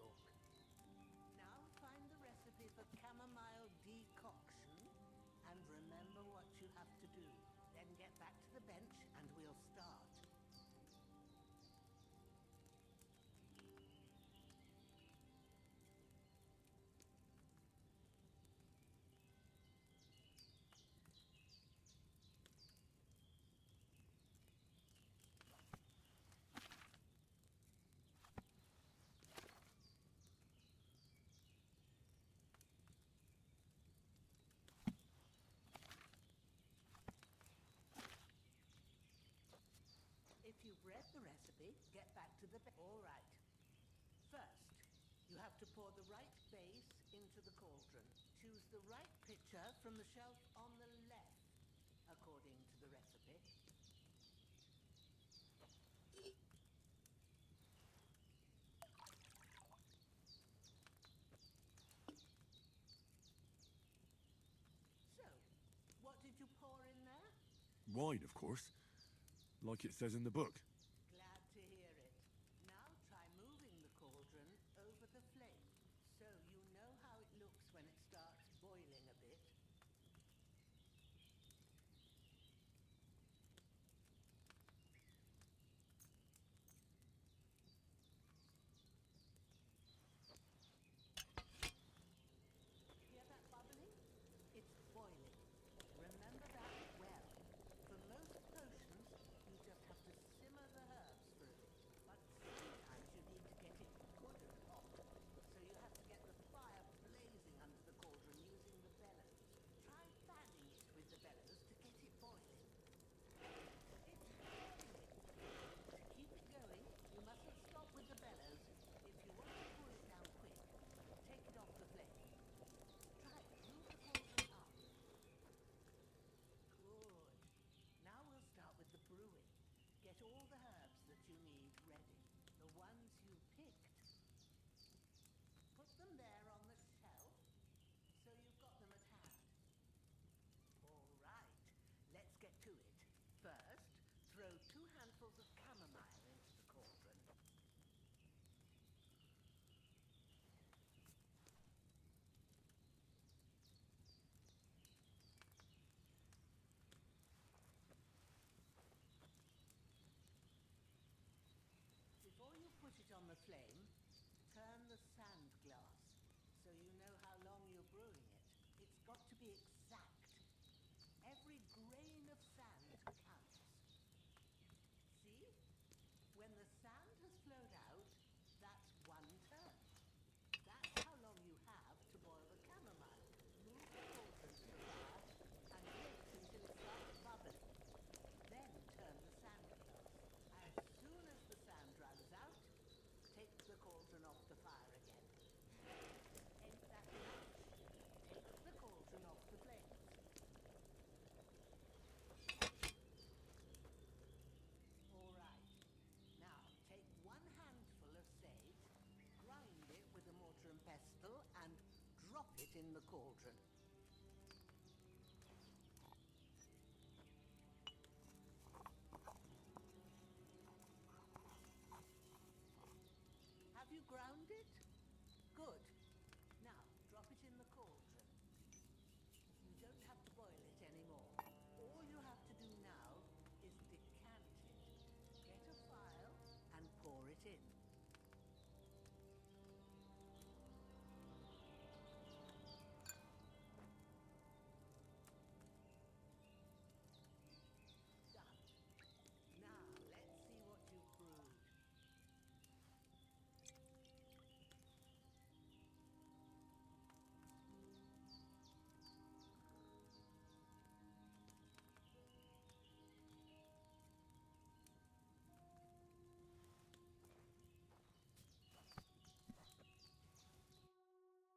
book. Now find the recipe for chamomile decoction and remember what you have to do. Then get back to the bench and we'll start. If you've read the recipe, get back to the bench. All right. First, you have to pour the right base into the cauldron. Choose the right pitcher from the shelf on the left, according to the recipe. So, what did you pour in there? Wine, of course. Like it says in the book. Glad to hear it. Now try moving the cauldron over the flame, so you know how it looks when it starts boiling a bit. Hear that bubbling? It's boiling. Remember that well. For most potions, you just have to simmer the herbs for a bit. But sometimes you need to get it good and hot. So you have to get the fire blazing under the cauldron using the bellows. Try fanning it with the bellows to get it boiling. It's boiling. To keep it going, you mustn't stop with the bellows. If you want to pull it down quick, take it off the flame. Try it. Move the cauldron up. Good. Now we'll start with the brewing. Get all the herbs that you need ready. The ones you picked. Put them there on the shelf, so you've got them at hand. All right, let's get to it. First, throw 2 handfuls of chamomile into the cauldron. Before you put it on the flame, turn the sand glass so you know how long you're brewing it. It's got to be exact. Every grain of sand counts. See? When the sand has flowed out, that's 1 turn. That's how long you have to boil the chamomile. Move the cauldron to the fire and wait until it starts bubbling. Then turn the sand glass. As soon as the sand runs out, take the cauldron off the fire again. Ain't that enough? Take the cauldron off the flames. All right. Now, take 1 handful of sage, grind it with a mortar and pestle, and drop it in the cauldron. Have you ground it? Good. Now, drop it in the cauldron. You don't have to boil it anymore. All you have to do now is decant it. Get a file and pour it in. Done. Now, let's see what you've brewed.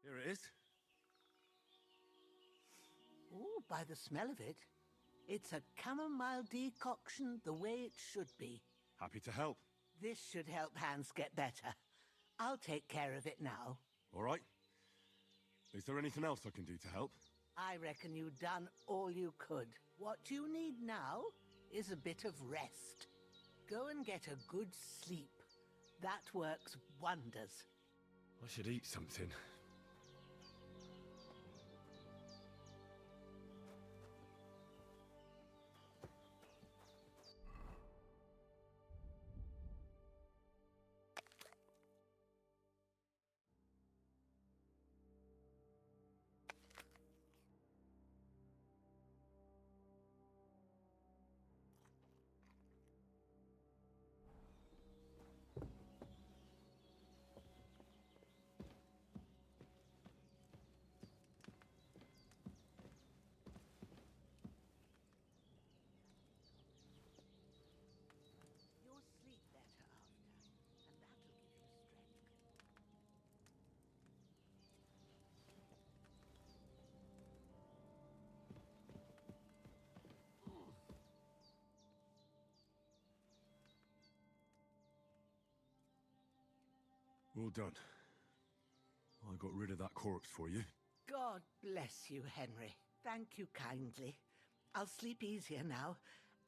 Here it is. Ooh, by the smell of it, it's a chamomile decoction the way it should be. Happy to help. This should help Hans get better. I'll take care of it now. All right. Is there anything else I can do to help? I reckon you've done all you could. What you need now is a bit of rest. Go and get a good sleep. That works wonders. I should eat something. You'll sleep better after, and that'll give you strength. Well done. I got rid of that corpse for you. God bless you, Henry. Thank you kindly. I'll sleep easier now,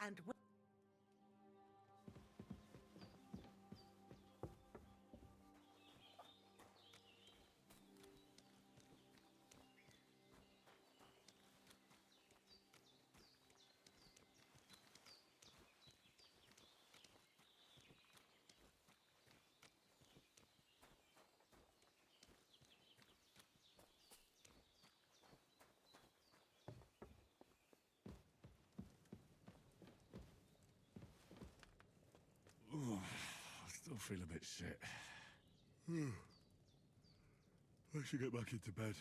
and... I still feel a bit shit. I should get back into bed.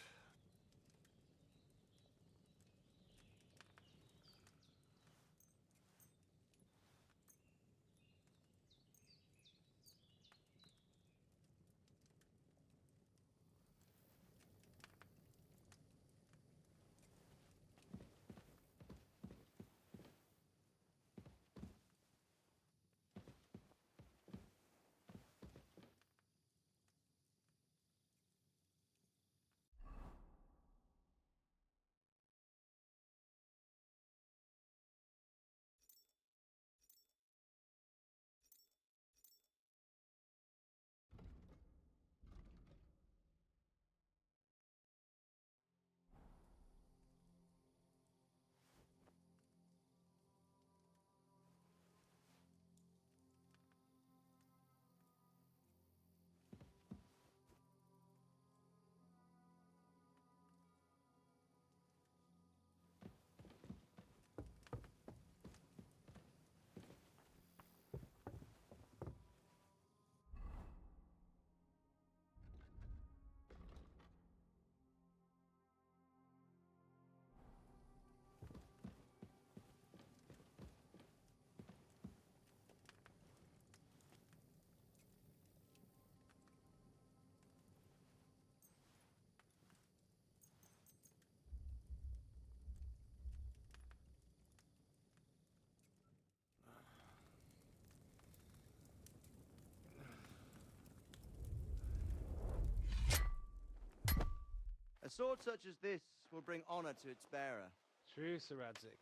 A sword such as this will bring honor to its bearer. True, Sir Radzik.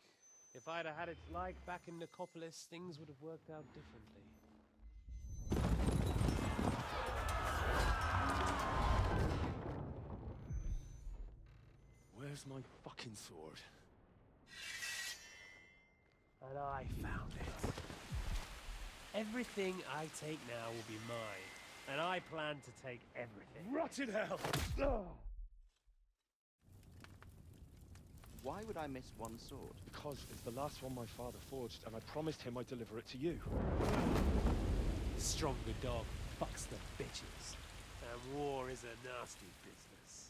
If I'd have had its like back in Nicopolis, things would have worked out differently. Where's my fucking sword? And I found it. Everything I take now will be mine, and I plan to take everything. Rot in hell! Why would I miss one sword? Because it's the last one my father forged, and I promised him I'd deliver it to you. Stronger dog fucks the bitches, and war is a nasty business.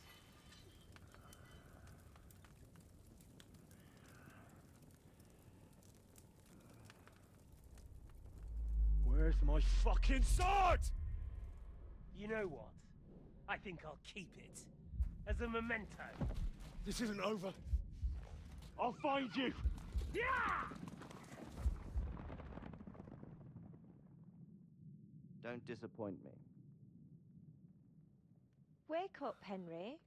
Where's my fucking sword? You know what? I think I'll keep it. As a memento. This isn't over. I'll find you! Yeah! Don't disappoint me. Wake up, Henry.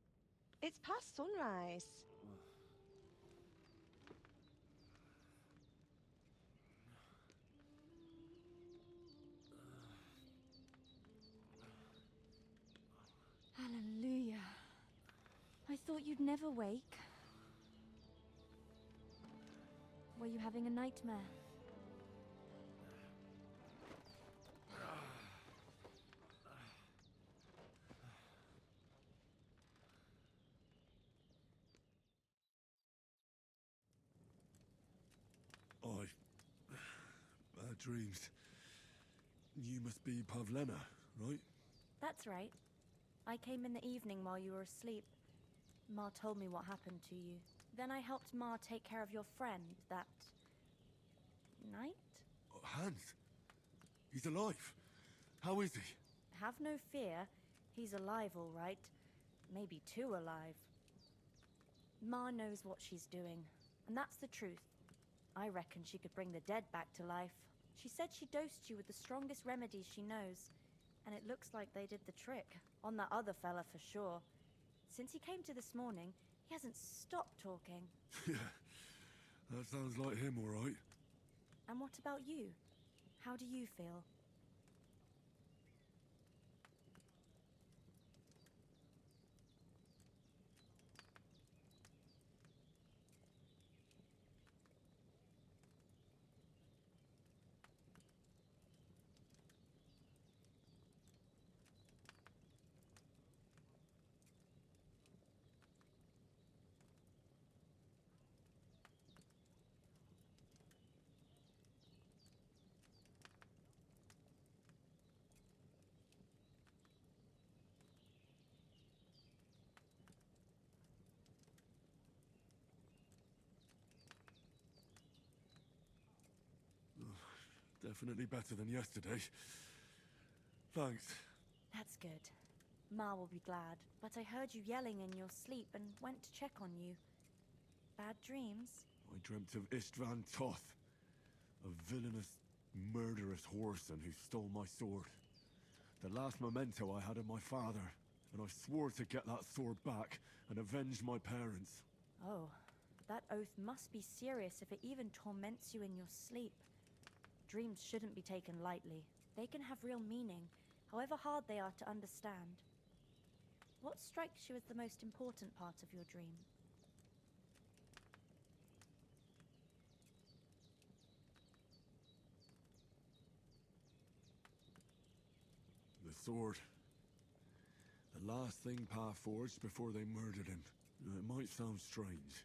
It's past sunrise. thought you'd never wake. Were you having a nightmare? Bad dreams. You must be Pavlena, right? That's right. I came in the evening while you were asleep. Ma told me what happened to you. Then I helped Ma take care of your friend that night? Hans? He's alive. How is he? Have no fear. He's alive, all right. Maybe too alive. Ma knows what she's doing, and that's the truth. I reckon she could bring the dead back to life. She said she dosed you with the strongest remedies she knows, and it looks like they did the trick. On that other fella for sure. Since he came to this morning, he hasn't stopped talking. Yeah, that sounds like him, all right. And what about you? How do you feel? Definitely better than yesterday. Thanks. That's good. Ma will be glad, but I heard you yelling in your sleep and went to check on you. Bad dreams? I dreamt of Istvan Toth, a villainous, murderous whoreson who stole my sword. The last memento I had of my father, and I swore to get that sword back and avenge my parents. Oh, that oath must be serious if it even torments you in your sleep. Dreams shouldn't be taken lightly. They can have real meaning, however hard they are to understand. What strikes you as the most important part of your dream? The sword. The last thing Pa forged before they murdered him. It might sound strange,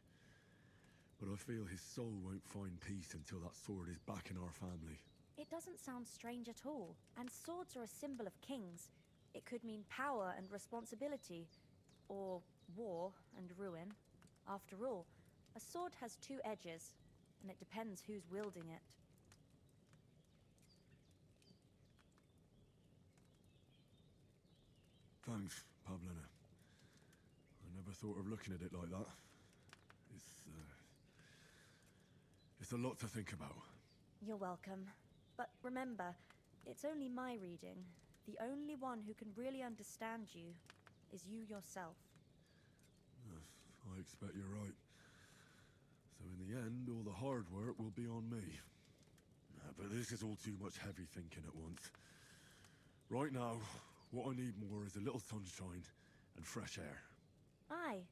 but I feel his soul won't find peace until that sword is back in our family. It doesn't sound strange at all, and swords are a symbol of kings. It could mean power and responsibility, or war and ruin. After all, a sword has two edges, and it depends who's wielding it. Thanks, Pavlena. I never thought of looking at it like that. It's a lot to think about. You're welcome. But remember, it's only my reading. The only one who can really understand you is you yourself. I expect you're right. So in the end, all the hard work will be on me. But this is all too much heavy thinking at once. Right now, what I need more is a little sunshine and fresh air. Aye,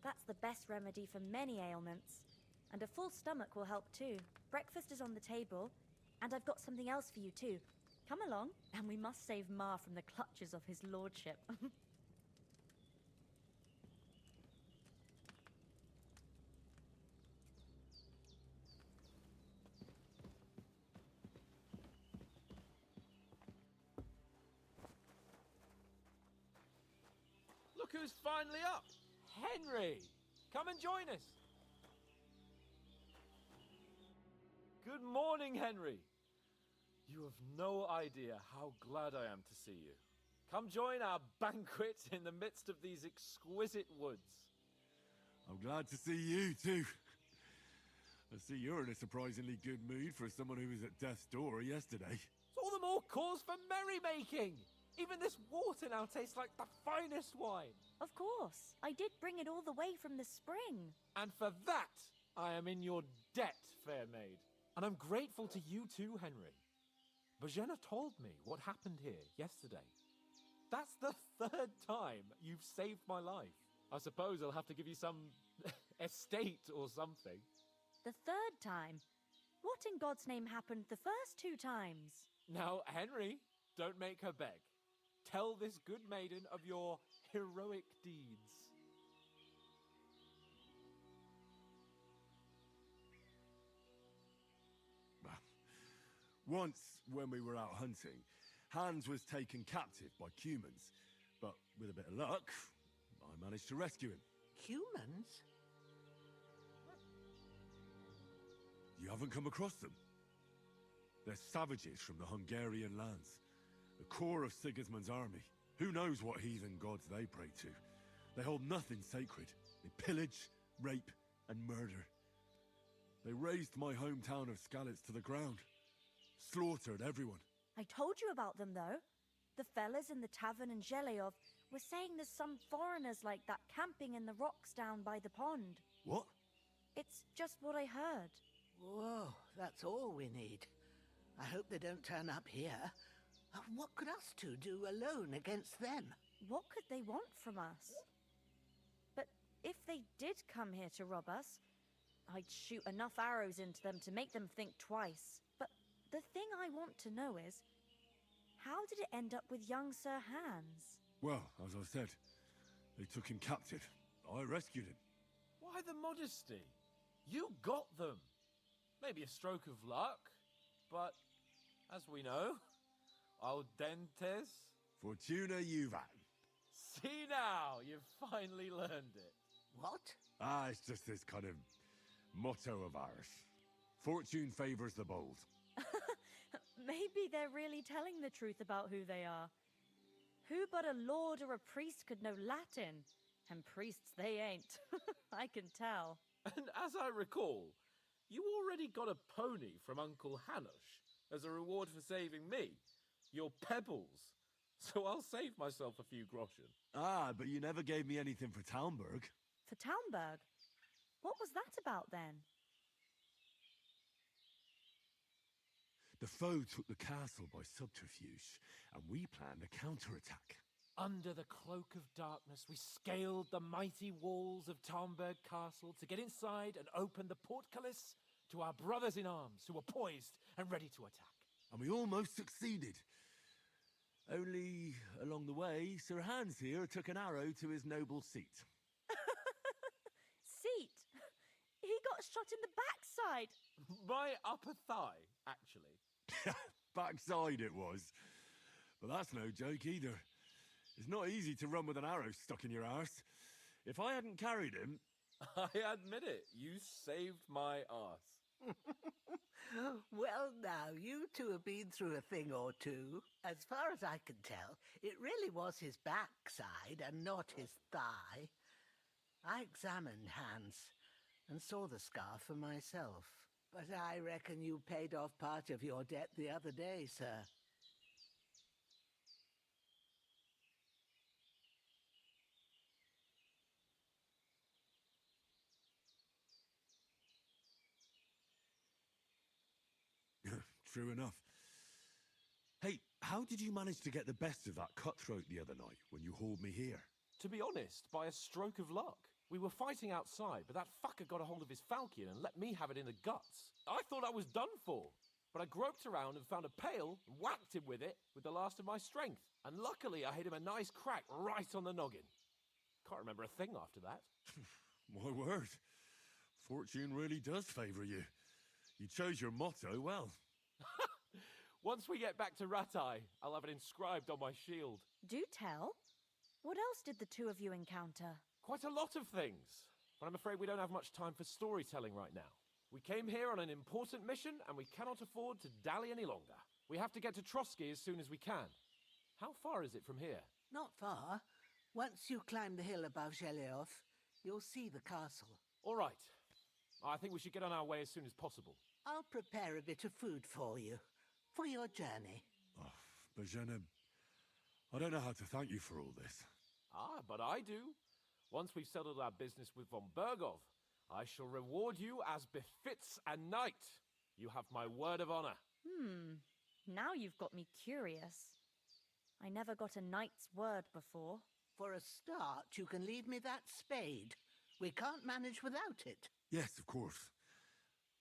that's the best remedy for many ailments. And a full stomach will help too. Breakfast is on the table, and I've got something else for you too. Come along, and we must save Ma from the clutches of his lordship. Look who's finally up! Henry! Come and join us! Good morning, Henry! You have no idea how glad I am to see you. Come join our banquet in the midst of these exquisite woods. I'm glad to see you, too. I see you're in a surprisingly good mood for someone who was at death's door yesterday. It's all the more cause for merrymaking! Even this water now tastes like the finest wine. Of course, I did bring it all the way from the spring. And for that, I am in your debt, fair maid. And I'm grateful to you too, Henry. Bojena told me what happened here yesterday. That's the third time you've saved my life. I suppose I'll have to give you some estate or something. The third time? What in God's name happened the first 2 times? Now, Henry, don't make her beg. Tell this good maiden of your heroic deeds. Once, when we were out hunting, Hans was taken captive by humans. But with a bit of luck, I managed to rescue him. Humans? You haven't come across them? They're savages from the Hungarian lands. The core of Sigismund's army. Who knows what heathen gods they pray to? They hold nothing sacred. They pillage, rape, and murder. They razed my hometown of Skalitz to the ground. Slaughtered everyone. I told you about them, though. The fellas in the tavern in Zheleov were saying there's some foreigners like that camping in the rocks down by the pond. What? It's just what I heard. Whoa, that's all we need. I hope they don't turn up here. What could us two do alone against them? What could they want from us? But if they did come here to rob us, I'd shoot enough arrows into them to make them think twice. But the thing I want to know is, how did it end up with young Sir Hans? Well, as I said, they took him captive. I rescued him. Why the modesty? You got them. Maybe a stroke of luck, but as we know, audentes. Fortuna juvat. See now, you've finally learned it. What? It's just this kind of motto of ours. Fortune favors the bold. Maybe they're really telling the truth about who they are. Who but a lord or a priest could know Latin? And priests they ain't. I can tell. And as I recall, you already got a pony from Uncle Hanush as a reward for saving me. Your pebbles. So I'll save myself a few groschen. But you never gave me anything for Talmberg. For Talmberg? What was that about then? The foe took the castle by subterfuge, and we planned a counterattack. Under the cloak of darkness, we scaled the mighty walls of Talmberg Castle to get inside and open the portcullis to our brothers in arms who were poised and ready to attack. And we almost succeeded. Only, along the way, Sir Hans here took an arrow to his noble seat. Seat? He got shot in the backside. My upper thigh, actually. Backside it was. But that's no joke either. It's not easy to run with an arrow stuck in your arse. If I hadn't carried him... I admit it, you saved my arse. Well, now, you two have been through a thing or two. As far as I can tell, it really was his backside and not his thigh. I examined Hans and saw the scar for myself. But I reckon you paid off part of your debt the other day, sir. True enough. Hey, how did you manage to get the best of that cutthroat the other night when you hauled me here? To be honest, by a stroke of luck. We were fighting outside, but that fucker got a hold of his falchion and let me have it in the guts. I thought I was done for, but I groped around and found a pail and whacked him with it with the last of my strength. And luckily, I hit him a nice crack right on the noggin. Can't remember a thing after that. My word. Fortune really does favour you. You chose your motto well. Once we get back to Ratai, I'll have it inscribed on my shield. Do tell. What else did the two of you encounter? Quite a lot of things, but I'm afraid we don't have much time for storytelling right now. We came here on an important mission, and we cannot afford to dally any longer. We have to get to Trotsky as soon as we can. How far is it from here? Not far. Once you climb the hill above Zheleov, you'll see the castle. All right. I think we should get on our way as soon as possible. I'll prepare a bit of food for you, for your journey. Oh, Bajena, I don't know how to thank you for all this. But I do. Once we've settled our business with von Bergov, I shall reward you as befits a knight. You have my word of honor. Now you've got me curious. I never got a knight's word before. For a start, you can leave me that spade. We can't manage without it. Yes, of course.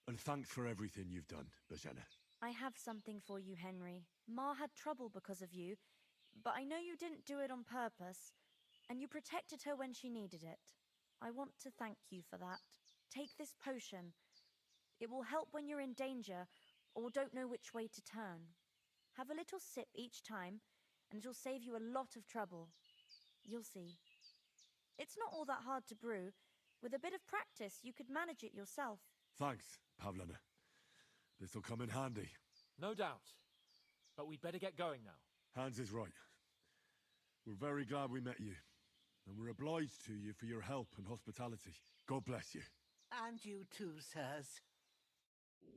And thanks for everything you've done, Bajana. I have something for you, Henry. Ma had trouble because of you, but I know you didn't do it on purpose, and you protected her when she needed it. I want to thank you for that. Take this potion. It will help when you're in danger or don't know which way to turn. Have a little sip each time, and it'll save you a lot of trouble. You'll see. It's not all that hard to brew. With a bit of practice, you could manage it yourself. Thanks, Pavlana. This'll come in handy. No doubt. But we'd better get going now. Hans is right. We're very glad we met you. And we're obliged to you for your help and hospitality. God bless you. And you too, sirs.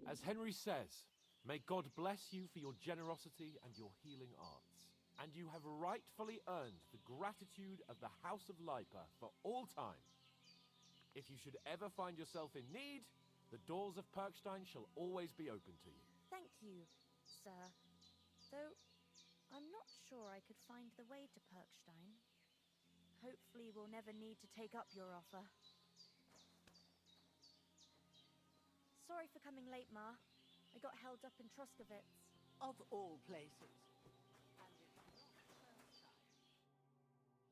As Henry says, may God bless you for your generosity and your healing arts. And you have rightfully earned the gratitude of the House of Lipa for all time. If you should ever find yourself in need, the doors of Perkstein shall always be open to you. Thank you, sir. Though, I'm not sure I could find the way to Perkstein. Hopefully we'll never need to take up your offer. Sorry for coming late, Ma. I got held up in Troskovitz. Of all places. And it's not the first time.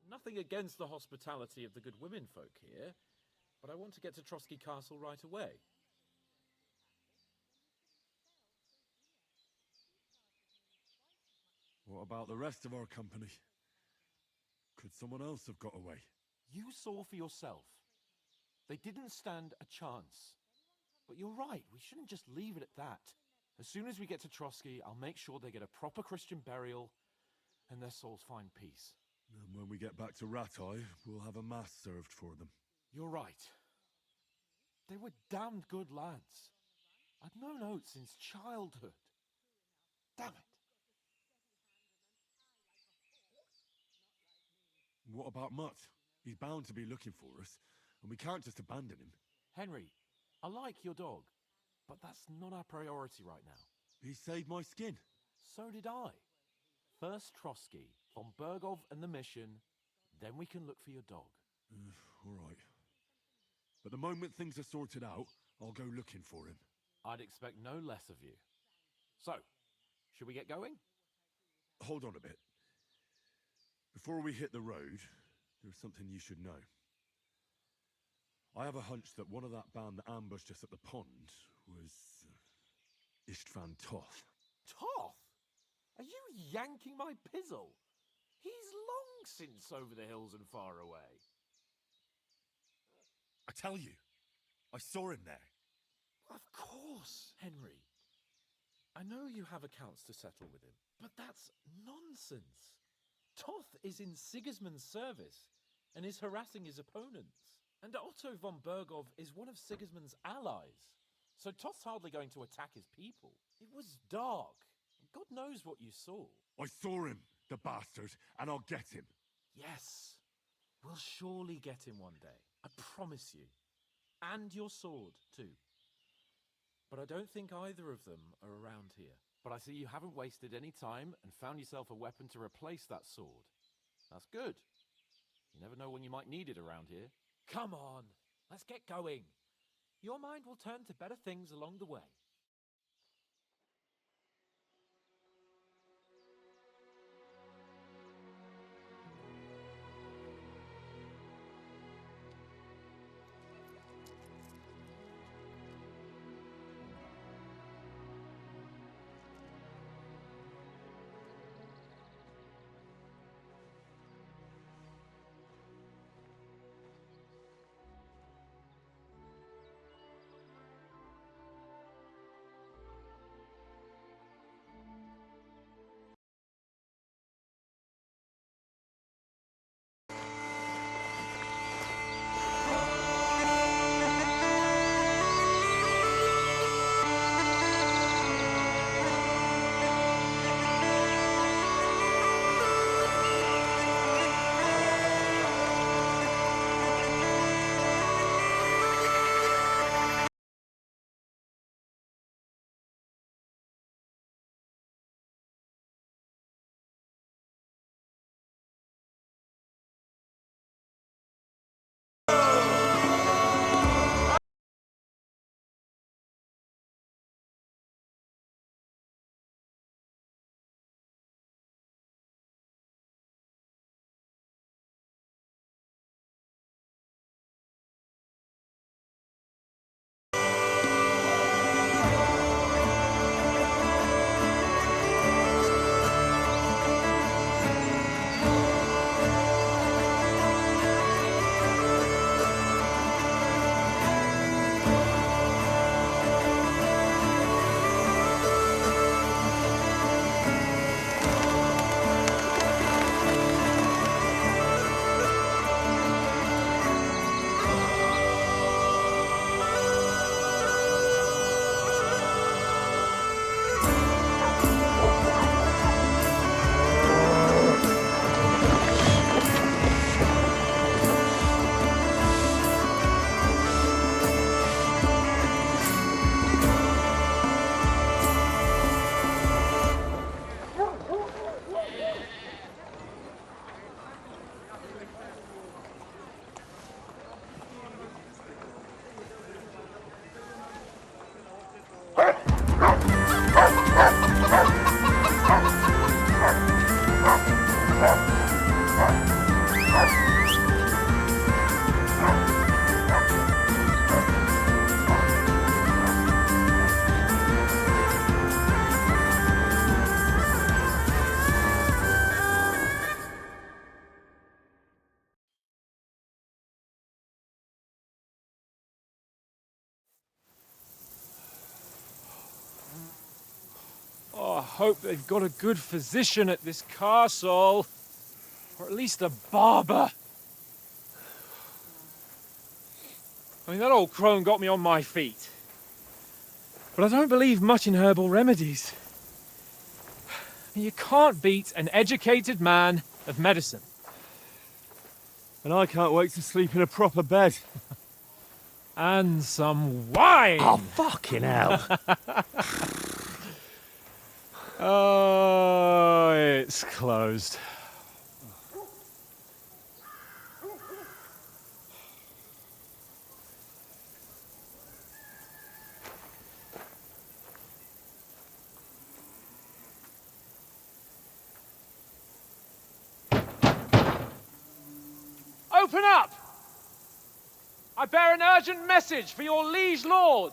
Nothing against the hospitality of the good women folk here, but I want to get to Trotsky Castle right away. What about the rest of our company? Could someone else have got away? You saw for yourself. They didn't stand a chance. But you're right, we shouldn't just leave it at that. As soon as we get to Trotsky, I'll make sure they get a proper Christian burial and their souls find peace. And when we get back to Ratai, we'll have a mass served for them. You're right. They were damned good lads. I'd known Oates since childhood. Damn it. What about Mutt? He's bound to be looking for us, and we can't just abandon him. Henry, I like your dog, but that's not our priority right now. He saved my skin. So did I. First Trotsky, von Bergov and the mission, then we can look for your dog. All right. But the moment things are sorted out, I'll go looking for him. I'd expect no less of you. So, should we get going? Hold on a bit. Before we hit the road, there's something you should know. I have a hunch that one of that band that ambushed us at the pond was Istvan Toth. Toth? Are you yanking my pizzle? He's long since over the hills and far away. I tell you, I saw him there. Of course, Henry. I know you have accounts to settle with him, but that's nonsense. Toth is in Sigismund's service and is harassing his opponents. And Otto von Bergov is one of Sigismund's allies. So Toth's hardly going to attack his people. It was dark. God knows what you saw. I saw him, the bastard, and I'll get him. Yes, we'll surely get him one day. I promise you. And your sword, too. But I don't think either of them are around here. But I see you haven't wasted any time and found yourself a weapon to replace that sword. That's good. You never know when you might need it around here. Come on, let's get going. Your mind will turn to better things along the way. hope they've got a good physician at this castle. Or at least a barber. I mean, that old crone got me on my feet. But I don't believe much in herbal remedies. You can't beat an educated man of medicine. And I can't wait to sleep in a proper bed. And some wine! Oh, fucking hell. Oh, it's closed. Open up! I bear an urgent message for your liege lord.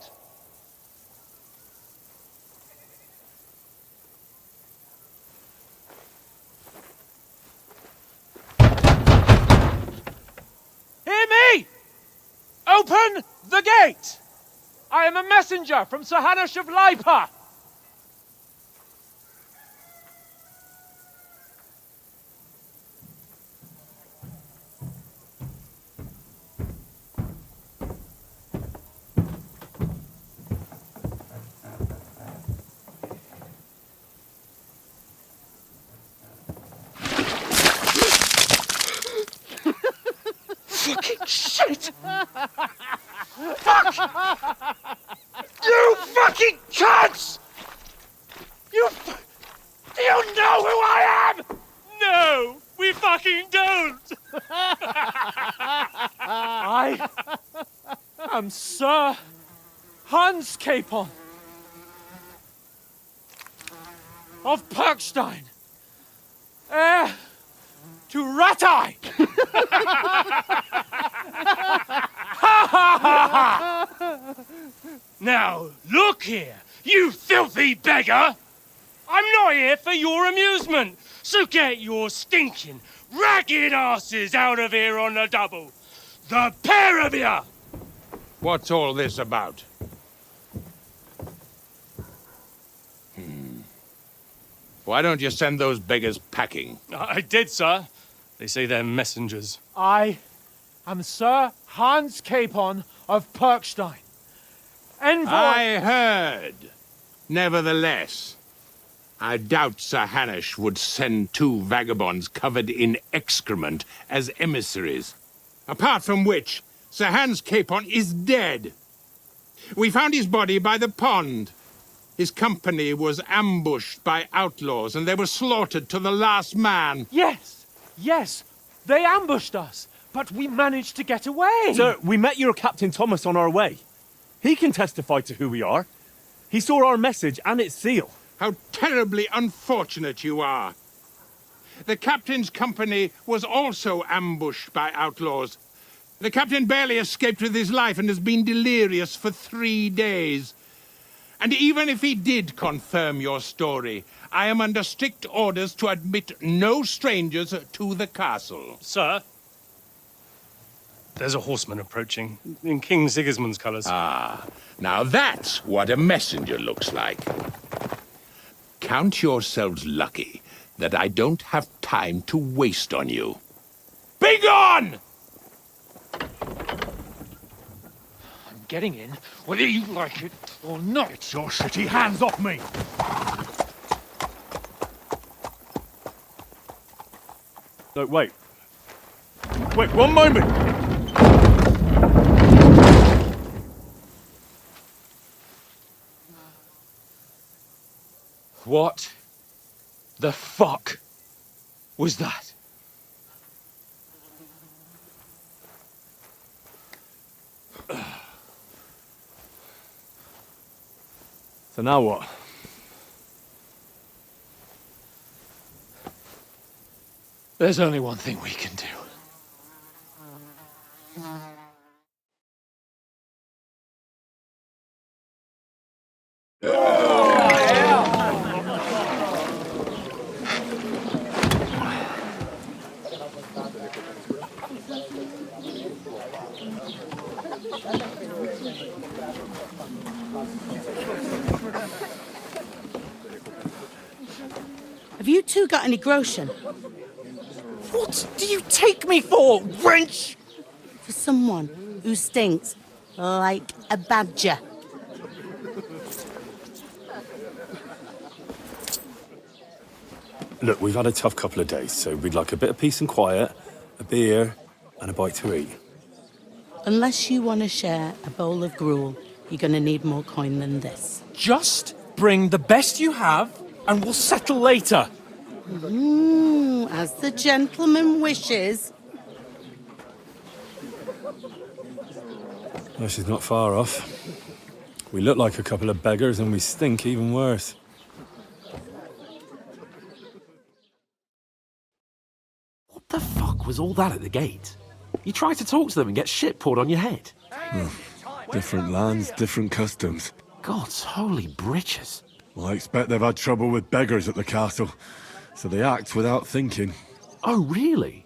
Hear me! Open the gate! I am a messenger from Sir Hanush of Lipa. Fucking shit! Fuck! You fucking cunts! Do you know who I am? No, we fucking don't! I am Sir Hans Capon of Perkstein, heir to Ratai! Now, look here, you filthy beggar! I'm not here for your amusement, so get your stinking, ragged asses out of here on the double! The pair of you! What's all this about? Why don't you send those beggars packing? I did, sir. They say they're messengers. I am Sir Hans Capon of Perkstein. Envoy... I heard. Nevertheless, I doubt Sir Hanush would send two vagabonds covered in excrement as emissaries. Apart from which, Sir Hans Capon is dead. We found his body by the pond. His company was ambushed by outlaws, and they were slaughtered to the last man. Yes, they ambushed us, but we managed to get away. Sir, we met your Captain Thomas on our way. He can testify to who we are. He saw our message and its seal. How terribly unfortunate you are. The captain's company was also ambushed by outlaws. The captain barely escaped with his life and has been delirious for 3 days. And even if he did confirm your story, I am under strict orders to admit no strangers to the castle. Sir, there's a horseman approaching in King Sigismund's colours. Ah, now that's what a messenger looks like. Count yourselves lucky that I don't have time to waste on you. Be gone! I'm getting in, whether you like it or not. Get your shitty hands off me! No, wait. Wait, one moment! What the fuck was that? So now what? There's only one thing we can do. Have you two got any groschen? What do you take me for, wench? For someone who stinks like a badger. Look, we've had a tough couple of days, so we'd like a bit of peace and quiet, a beer, and a bite to eat. Unless you want to share a bowl of gruel, you're going to need more coin than this. Just bring the best you have, and we'll settle later. As the gentleman wishes. Well, she's not far off. We look like a couple of beggars, and we stink even worse. What the fuck was all that at the gate? You tried to talk to them and get shit poured on your head. Different lands, different customs. God's holy britches. Well, I expect they've had trouble with beggars at the castle, so they act without thinking. Oh, really?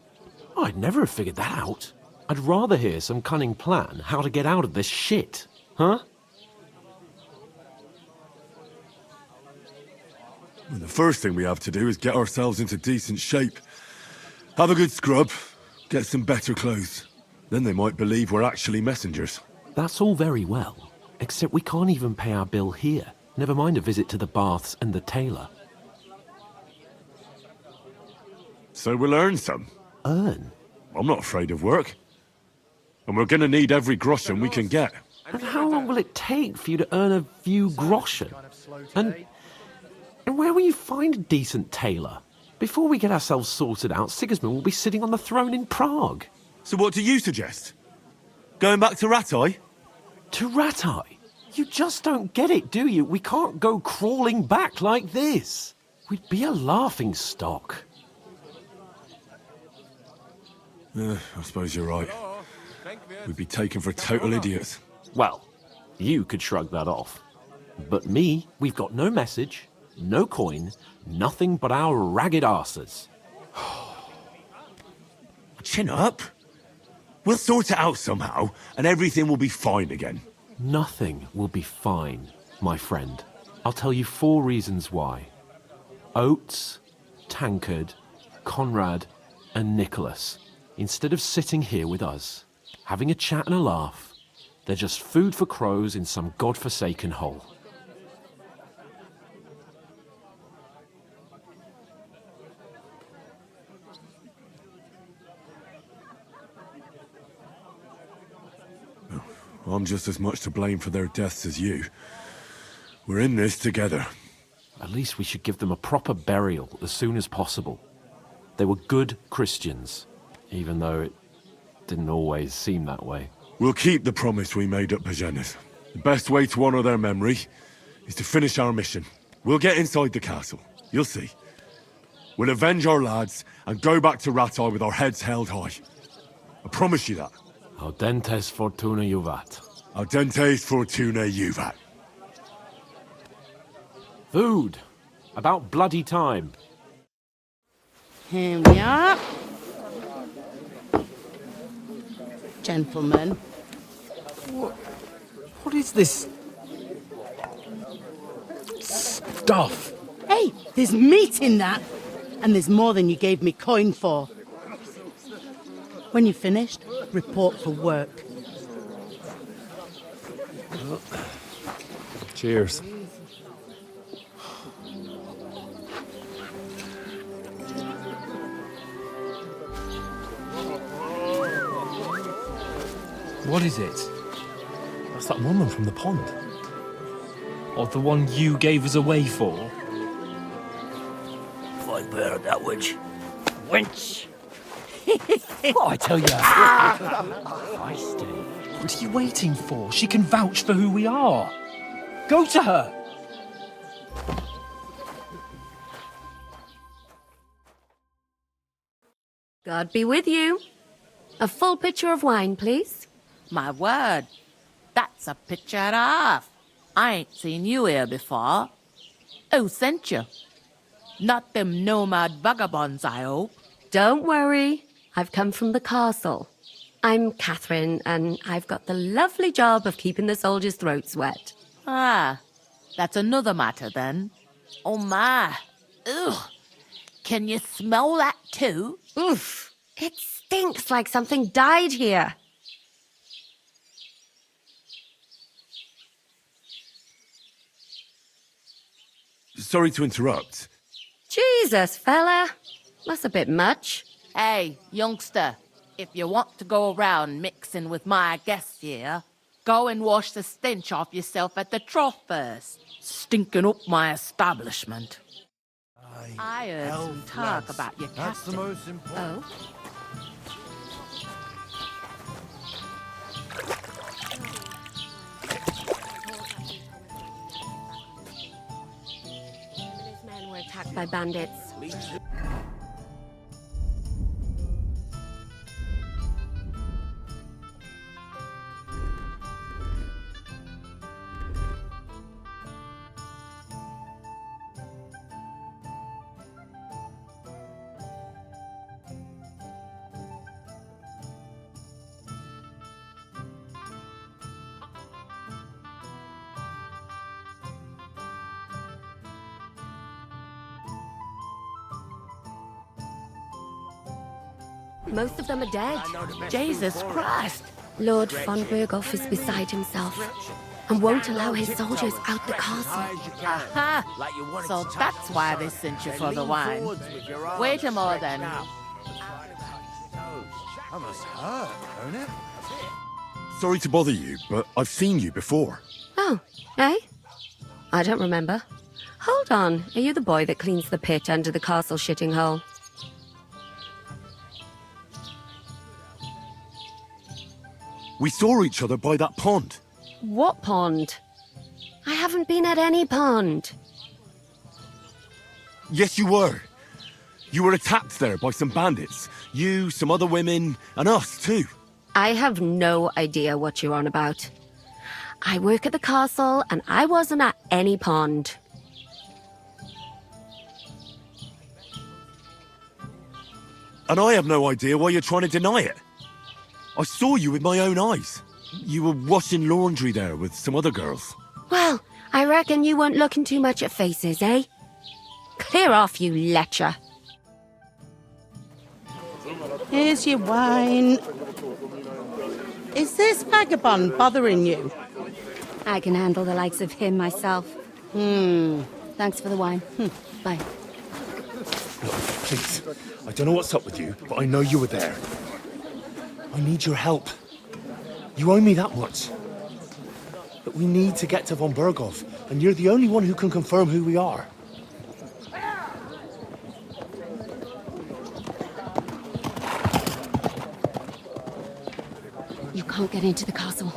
I'd never have figured that out. I'd rather hear some cunning plan how to get out of this shit. Huh? Well, the first thing we have to do is get ourselves into decent shape. Have a good scrub, get some better clothes. Then they might believe we're actually messengers. That's all very well, except we can't even pay our bill here. Never mind a visit to the baths and the tailor. So we'll earn some. Earn? I'm not afraid of work. And we're gonna need every groschen we can get. And how long will it take for you to earn a few groschen? And where will you find a decent tailor? Before we get ourselves sorted out, Sigismund will be sitting on the throne in Prague. So what do you suggest? Going back to Ratai? To Ratai? You just don't get it, do you? We can't go crawling back like this. We'd be a laughing stock. I suppose you're right. We'd be taken for total idiots. Well, you could shrug that off. But me, we've got no message, no coin, nothing but our ragged arses. Chin up. We'll sort it out somehow, and everything will be fine again. Nothing will be fine, my friend. I'll tell you 4 reasons why. Oates, Tankard, Conrad, and Nicholas, instead of sitting here with us, having a chat and a laugh, they're just food for crows in some godforsaken hole. I'm just as much to blame for their deaths as you. We're in this together. At least we should give them a proper burial as soon as possible. They were good Christians, even though it didn't always seem that way. We'll keep the promise we made at Pagenis. The best way to honor their memory is to finish our mission. We'll get inside the castle. You'll see. We'll avenge our lads and go back to Ratai with our heads held high. I promise you that. Audentes fortuna juvat. Audentes fortuna juvat. Food. About bloody time. Here we are. Gentlemen. What is this stuff? Hey, there's meat in that. And there's more than you gave me coin for. When you're finished, report for work. Cheers. What is it? That's that woman from the pond. Or the one you gave us away for? I'd bear that witch. Wench! What I tell you? Feisty. What are you waiting for? She can vouch for who we are. Go to her! God be with you. A full pitcher of wine, please. My word, that's a picture and a half. I ain't seen you here before. Who sent you? Not them nomad vagabonds, I hope. Don't worry. I've come from the castle. I'm Catherine, and I've got the lovely job of keeping the soldiers' throats wet. Ah, that's another matter then. Oh my. Ugh. Can you smell that too? Oof. It stinks like something died here. Sorry to interrupt. Jesus, fella. That's a bit much. Hey, youngster, if you want to go around mixing with my guests here, go and wash the stench off yourself at the trough first. Stinking up my establishment. I heard some talk about your captain. That's the most important. Oh? Those men were attacked by bandits. Most of them are dead. Jesus Christ! Lord von Berghoff is beside himself and won't allow his soldiers out the castle. Aha! So that's why they sent you for the wine. Wait a more then. That must hurt, don't it? Sorry to bother you, but I've seen you before. Oh, eh? I don't remember. Hold on, are you the boy that cleans the pit under the castle shitting hole? We saw each other by that pond. What pond? I haven't been at any pond. Yes, you were. You were attacked there by some bandits. You, some other women, and us too. I have no idea what you're on about. I work at the castle and I wasn't at any pond. And I have no idea why you're trying to deny it. I saw you with my own eyes. You were washing laundry there with some other girls. Well, I reckon you weren't looking too much at faces, eh? Clear off, you lecher. Here's your wine. Is this vagabond bothering you? I can handle the likes of him myself. Thanks for the wine. Bye. Look, please. I don't know what's up with you, but I know you were there. I need your help. You owe me that much. But we need to get to von Berghoff, and you're the only one who can confirm who we are. You can't get into the castle.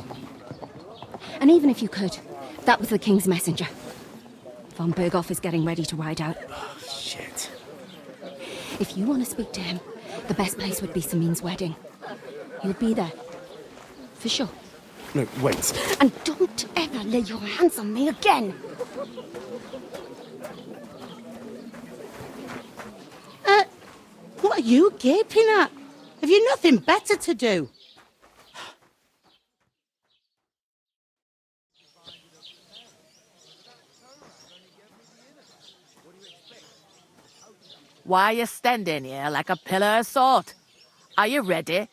And even if you could, that was the king's messenger. Von Berghoff is getting ready to ride out. Oh, shit. If you want to speak to him, the best place would be Samin's wedding. You'll be there. For sure. No, wait. And don't ever lay your hands on me again! What are you gaping at? Have you nothing better to do? Why are you standing here like a pillar of salt? Are you ready?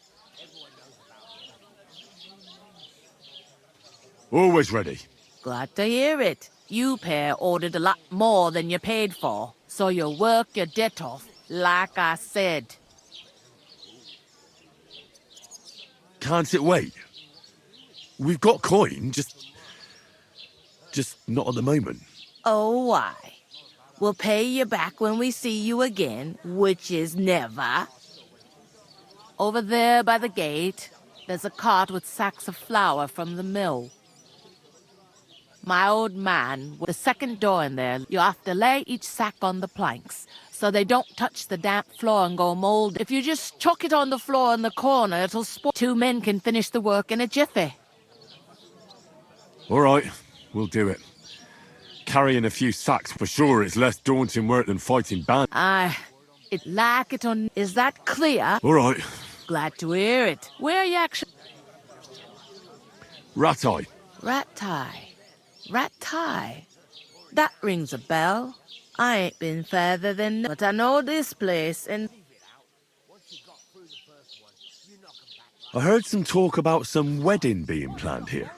Always ready. Glad to hear it. You pair ordered a lot more than you paid for, so you'll work your debt off, like I said. Can't it wait? We've got coin, just not at the moment. Oh, why? We'll pay you back when we see you again, which is never. Over there by the gate, there's a cart with sacks of flour from the mill. My old man, with the second door in there, you have to lay each sack on the planks so they don't touch the damp floor and go mold. If you just chuck it on the floor in the corner, it'll spoil. 2 men can finish the work in a jiffy. All right, we'll do it. Carrying a few sacks for sure is less daunting work than fighting bandits. Aye, it like it on. Is that clear? All right. Glad to hear it. Where are you actually? Rat-eye. Rat-tie. Rat-tie. That rings a bell. I ain't been further than, but I know this place, and I heard some talk about some wedding being planned here.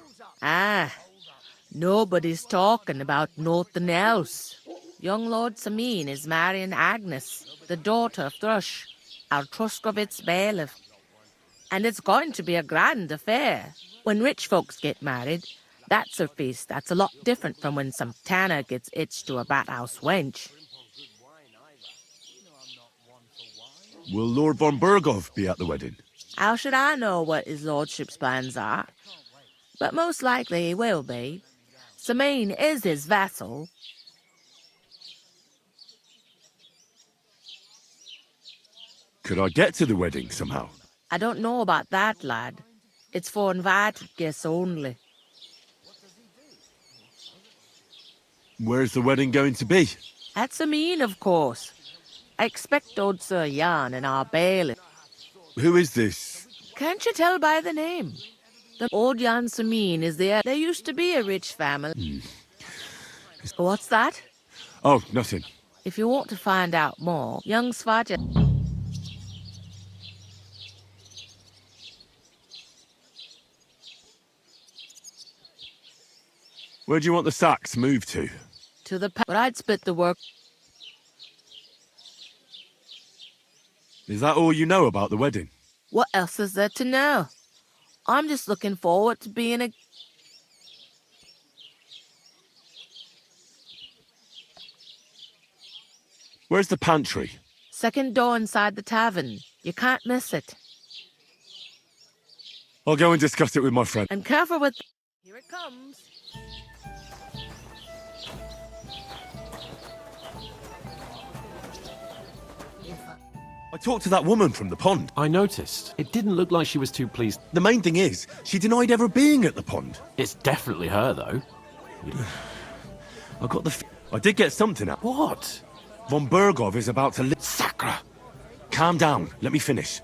nobody's talking about nothing else. Young Lord Samin is marrying Agnes, the daughter of Thrush, our Truskovitz bailiff. And it's going to be a grand affair. When rich folks get married, that's a feast that's a lot different from when some tanner gets hitched to a bathouse wench. Will Lord von Burgov be at the wedding? How should I know what his lordship's plans are? But most likely he will be. Samin is his vassal. Could I get to the wedding somehow? I don't know about that, lad. It's for invited guests only. Where's the wedding going to be? At Samin, of course. I expect old Sir Jan and our bailiff. Who is this? Can't you tell by the name? The old Jan Samin is there. There used to be a rich family. What's that? Oh, nothing. If you want to find out more, young Svaja... Where do you want the sacks moved to? To the but I'd split the work. Is that all you know about the wedding? What else is there to know? I'm just looking forward to being a... Where's the pantry? Second door inside the tavern. You can't miss it. I'll go and discuss it with my friend. And careful with... Here it comes. I talked to that woman from the pond. I noticed. It didn't look like she was too pleased. The main thing is, she denied ever being at the pond. It's definitely her, though. I got the... I did get something out. What? Von Burgov is about to... Sacra! Calm down. Let me finish.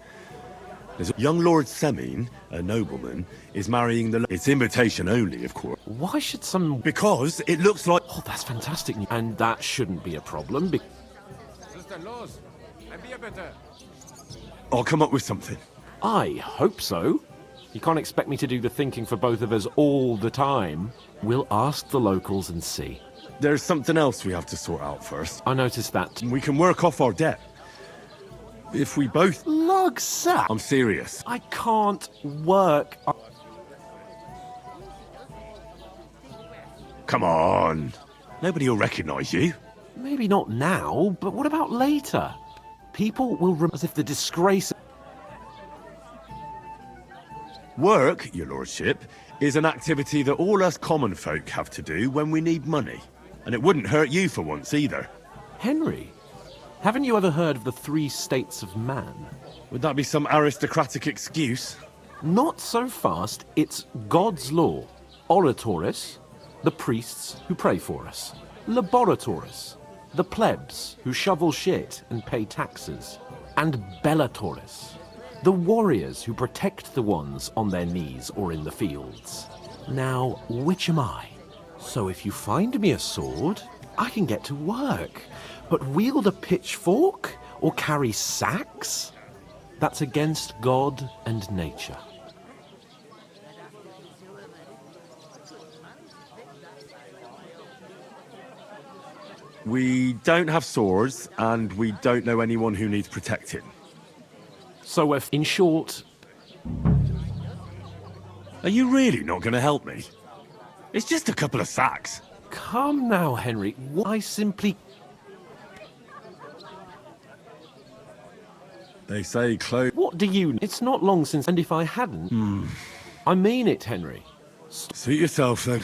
There's a young Lord Semin, a nobleman, is marrying the... It's invitation only, of course. Why should some... Because it looks like... Oh, that's fantastic. And that shouldn't be a problem, I'll come up with something. I hope so. You can't expect me to do the thinking for both of us all the time. We'll ask the locals and see. There's something else we have to sort out first. I noticed that. We can work off our debt. If we both... Lugsa! I'm serious. I can't work... Come on. Nobody will recognise you. Maybe not now, but what about later? People will remember as if the disgrace... Work, your lordship, is an activity that all us common folk have to do when we need money. And it wouldn't hurt you for once either. Henry, haven't you ever heard of the 3 states of man? Would that be some aristocratic excuse? Not so fast. It's God's law. Oratoris, the priests who pray for us. Laboratoris, the plebs who shovel shit and pay taxes. And Bellatoris, the warriors who protect the ones on their knees or in the fields. Now, which am I? So if you find me a sword, I can get to work. But wield a pitchfork or carry sacks? That's against God and nature. We don't have swords, and we don't know anyone who needs protecting. So if, in short... Are you really not going to help me? It's just a couple of sacks. Come now, Henry. I simply... They say clothes... What do you... It's not long since... And if I hadn't... I mean it, Henry. Suit yourself, then.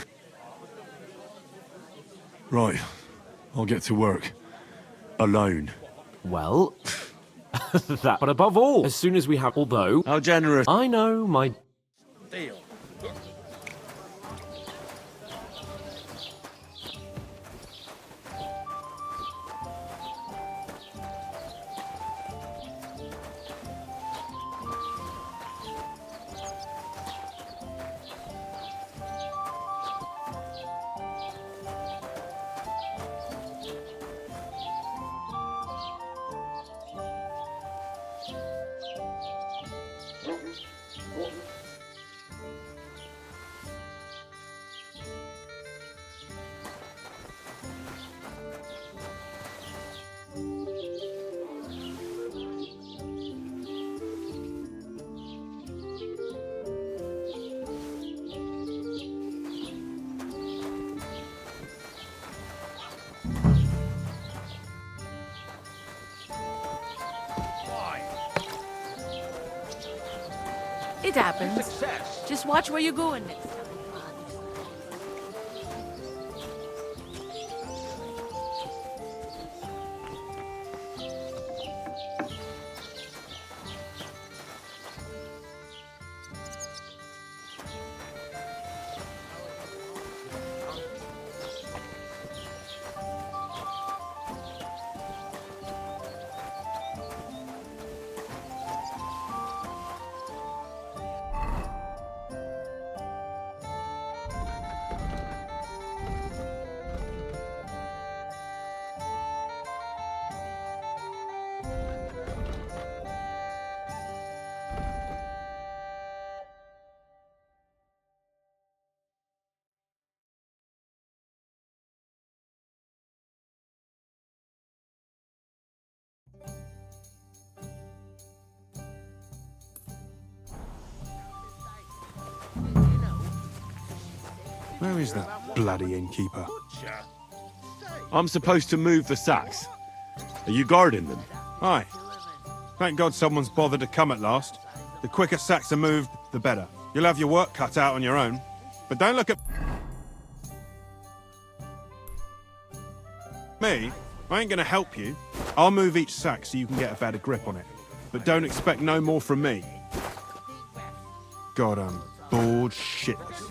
Right. I'll get to work. Alone. Well... that... But above all, as soon as we have... Although... How generous. I know, my... Deal. It happens. Just watch where you're going next time. Where is that bloody innkeeper? I'm supposed to move the sacks. Are you guarding them? Aye. Thank God someone's bothered to come at last. The quicker sacks are moved, the better. You'll have your work cut out on your own. But don't look at me. I ain't gonna help you. I'll move each sack so you can get a better grip on it. But don't expect no more from me. God, I'm bored shitless.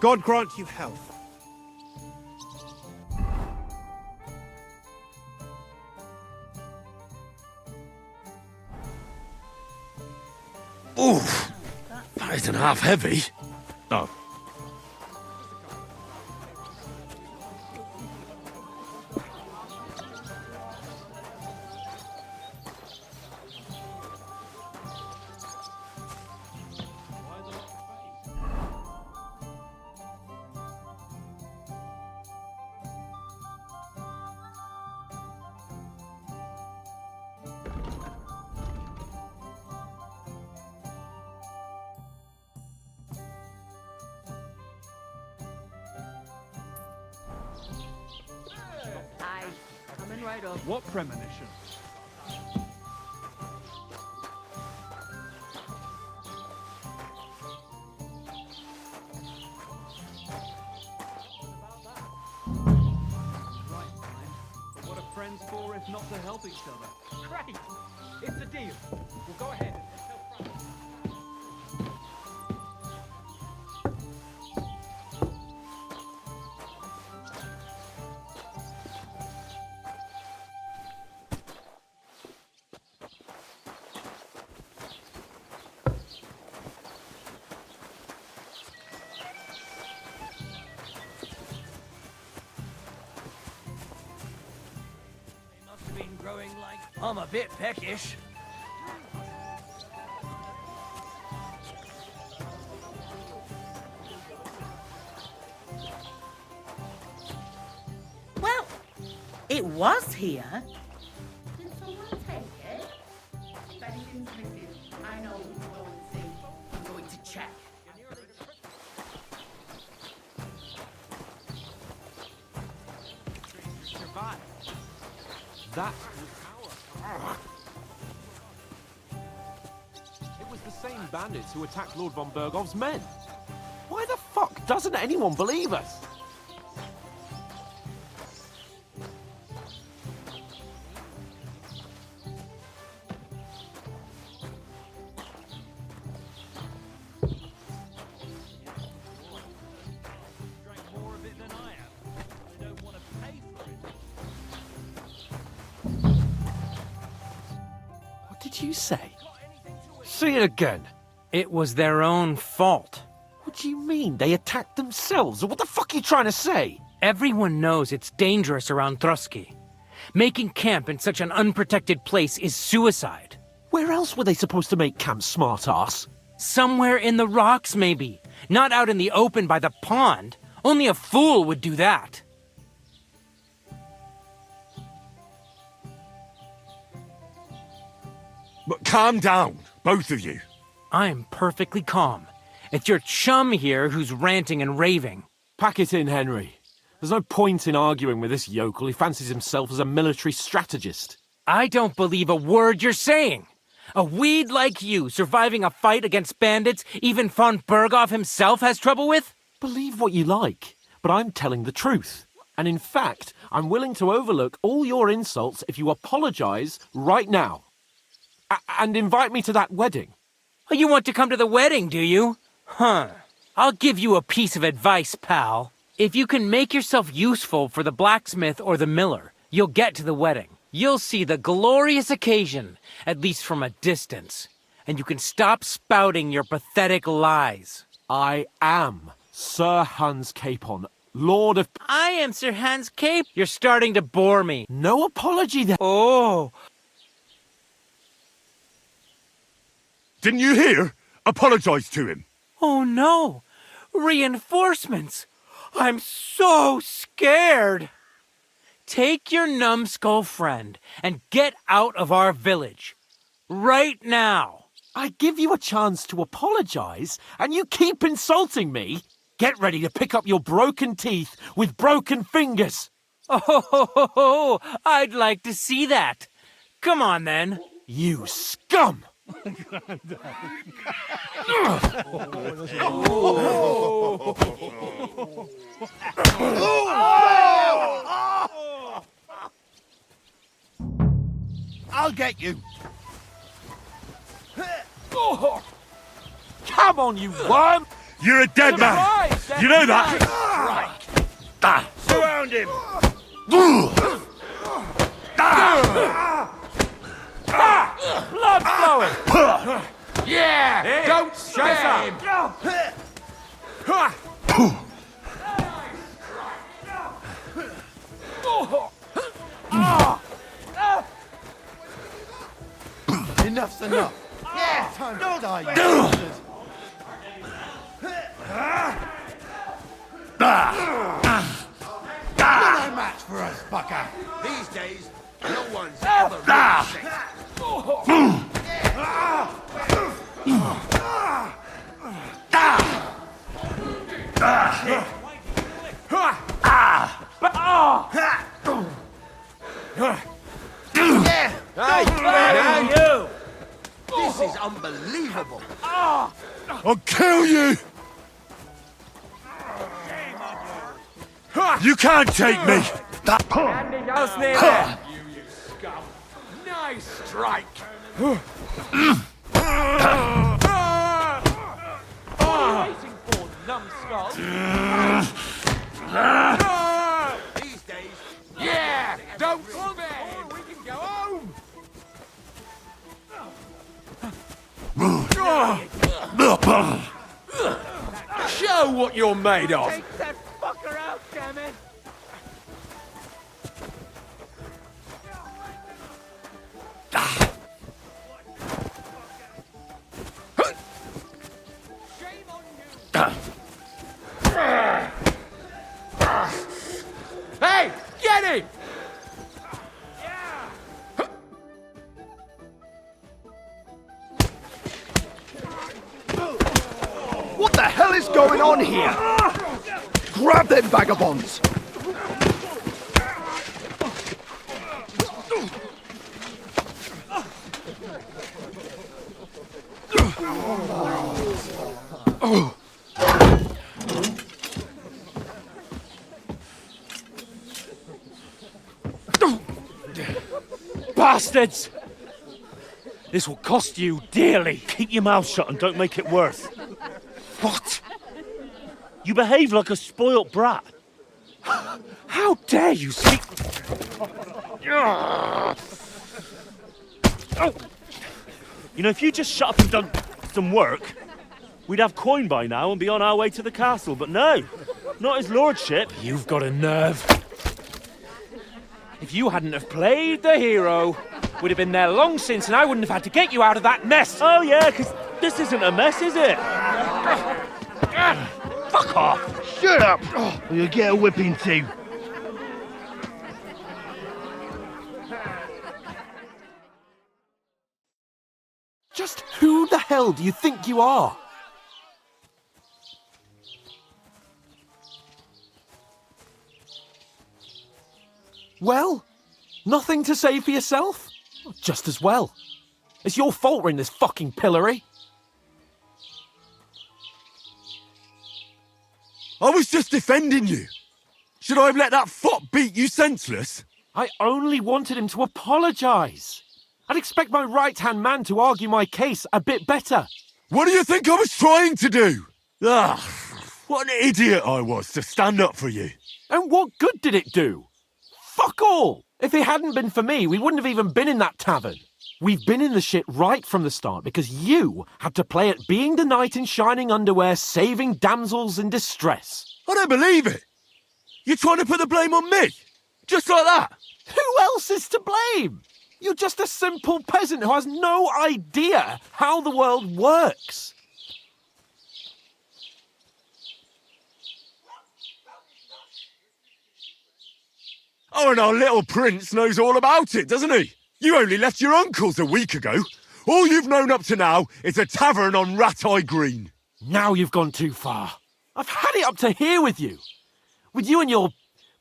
God grant you health. Oof! That isn't half heavy. Oh. Coming right up. What premonition? But what are friends for if not to help each other? Great! It's a deal. We'll go ahead. Been growing like I'm a bit peckish. Well, it was here. Did someone take it? If anything's missing, I know who to go and see. I'm going to check. Survive. That it was the same bandits who attacked Lord von Bergov's men. Why the fuck doesn't anyone believe us? What did you say? Say it again. It was their own fault. What do you mean? They attacked themselves? What the fuck are you trying to say? Everyone knows it's dangerous around Trotsky. Making camp in such an unprotected place is suicide. Where else were they supposed to make camp, smart-ass? Somewhere in the rocks, maybe. Not out in the open by the pond. Only a fool would do that. But calm down, both of you. I'm perfectly calm. It's your chum here who's ranting and raving. Pack it in, Henry. There's no point in arguing with this yokel. He fancies himself as a military strategist. I don't believe a word you're saying. A weed like you surviving a fight against bandits even von Berghoff himself has trouble with? Believe what you like, but I'm telling the truth. And in fact, I'm willing to overlook all your insults if you apologize right now. And invite me to that wedding. Oh, you want to come to the wedding, do you? Huh. I'll give you a piece of advice, pal. If you can make yourself useful for the blacksmith or the miller, you'll get to the wedding. You'll see the glorious occasion, at least from a distance. And you can stop spouting your pathetic lies. I am Sir Hans Capon, Lord of... I am Sir Hans Cape. You're starting to bore me. No apology then. Oh. Didn't you hear? Apologize to him. Oh no. Reinforcements. I'm so scared. Take your numbskull friend and get out of our village. Right now. I give you a chance to apologize, and you keep insulting me. Get ready to pick up your broken teeth with broken fingers. Oh, I'd like to see that. Come on, then. You scum! I'll get you. Come on, you worm! You're a dead man! You know that? Right. Surround him. Blood flowing! Yeah! Hey, Don't scare him! Enough's enough. Yeah, time to die. Not a match for us, Bucker. These days, no one's ever really safe. Hey, you! This is unbelievable. I'll kill you! You can't take me! Else near there. You scum. Nice strike. What are you waiting for, numbskull? These days. Yeah! Don't spare! We can go home! Show what you're made of! Take that fucker out, damn it! Hey! Get him! What the hell is going on here? Grab them vagabonds! Bastards! This will cost you dearly. Keep your mouth shut and don't make it worse. What? You behave like a spoilt brat. How dare you speak... You know, if you just shut up and done some work, we'd have coin by now and be on our way to the castle, but no, not his lordship. You've got a nerve. If you hadn't have played the hero, we'd have been there long since and I wouldn't have had to get you out of that mess. Oh yeah, because this isn't a mess, is it? Fuck off! Shut up! Or you'll get a whipping too. Just who the hell do you think you are? Well, nothing to say for yourself? Just as well. It's your fault we're in this fucking pillory. I was just defending you. Should I have let that fop beat you senseless? I only wanted him to apologise. I'd expect my right-hand man to argue my case a bit better. What do you think I was trying to do? What an idiot I was to stand up for you. And what good did it do? Fuck all! If it hadn't been for me, we wouldn't have even been in that tavern. We've been in the shit right from the start because you had to play at being the knight in shining underwear saving damsels in distress. I don't believe it. You're trying to put the blame on me? Just like that? Who else is to blame? You're just a simple peasant who has no idea how the world works. Oh, and our little prince knows all about it, doesn't he? You only left your uncle's a week ago. All you've known up to now is a tavern on Rat-Eye Green. Now you've gone too far. I've had it up to here with you. With you and your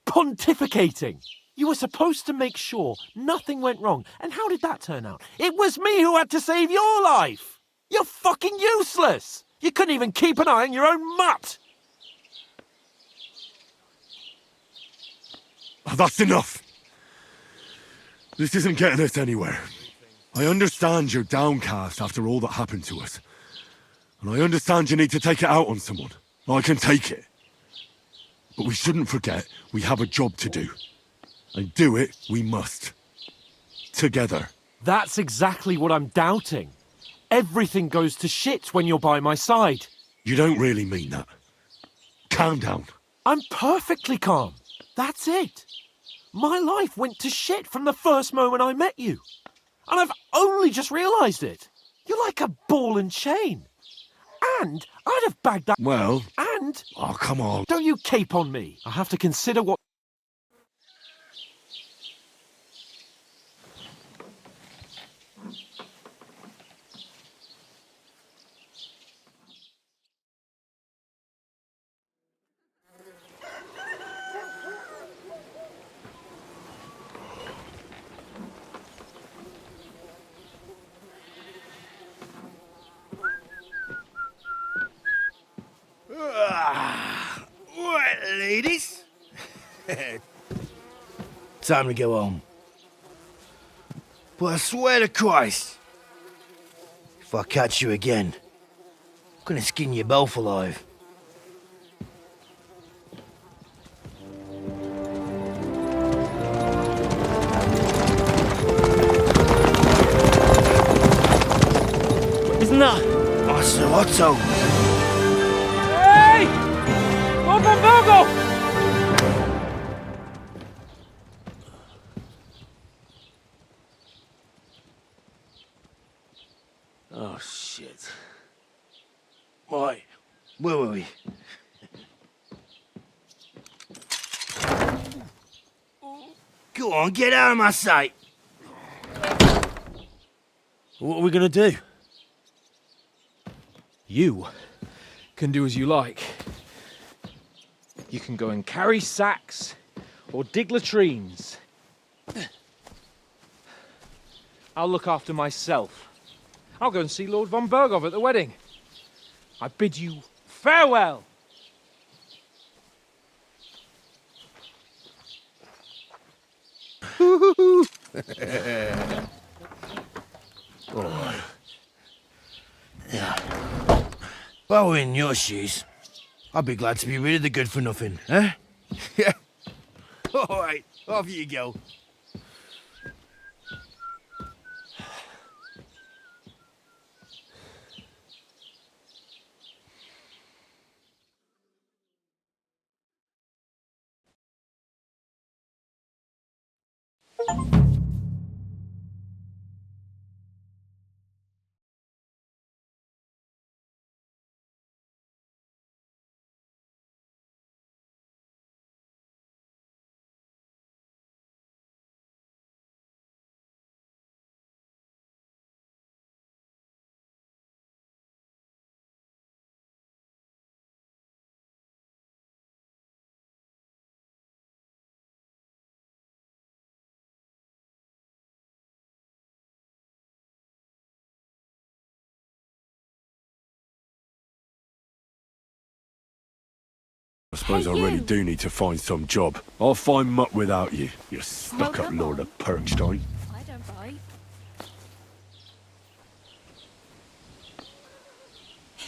pontificating. You were supposed to make sure nothing went wrong. And how did that turn out? It was me who had to save your life. You're fucking useless. You couldn't even keep an eye on your own mutt. Oh, that's enough. This isn't getting us anywhere. I understand you're downcast after all that happened to us. And I understand you need to take it out on someone. I can take it. But we shouldn't forget we have a job to do. And do it we must. Together. That's exactly what I'm doubting. Everything goes to shit when you're by my side. You don't really mean that. Calm down. I'm perfectly calm. That's it. My life went to shit from the first moment I met you. And I've only just realised it. You're like a ball and chain. And I'd have bagged that... Well... And... Oh, come on. Don't you cape on me. I have to consider what... Right, ladies. Time to go home. But I swear to Christ, if I catch you again, I'm gonna skin you both alive. Isn't that? Master Otto. Hey! Open Virgo! Oh, shit. Right, where were we? Go on, get out of my sight. What are we gonna do? You can do as you like. You can go and carry sacks or dig latrines. I'll look after myself. I'll go and see Lord von Bergov at the wedding. I bid you farewell. Oh. Yeah. If I were in your shoes, I'd be glad to be rid of the good for nothing, eh? Yeah. All right, off you go. I suppose Hey, I really you! do need to find some job. I'll find muck without you, you stuck-up come Lord of Perkstein. I don't bite.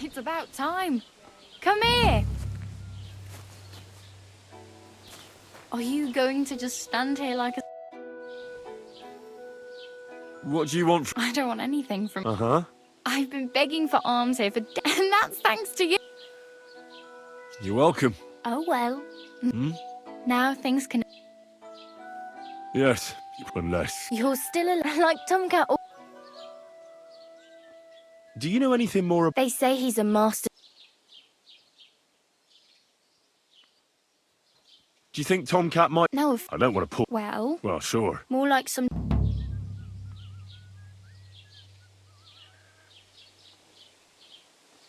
It's about time. Come here. Are you going to just stand here like a... What do you want I don't want anything from... Uh-huh. I've been begging for alms here for... And that's thanks to you. You're welcome. Oh, well. Hmm? Now things can... Yes, unless... You're still alive, like Tomcat. Do you know anything more They say he's a master. Do you think Tomcat might... No, if... I don't want to pull... Well... Well, sure. More like some...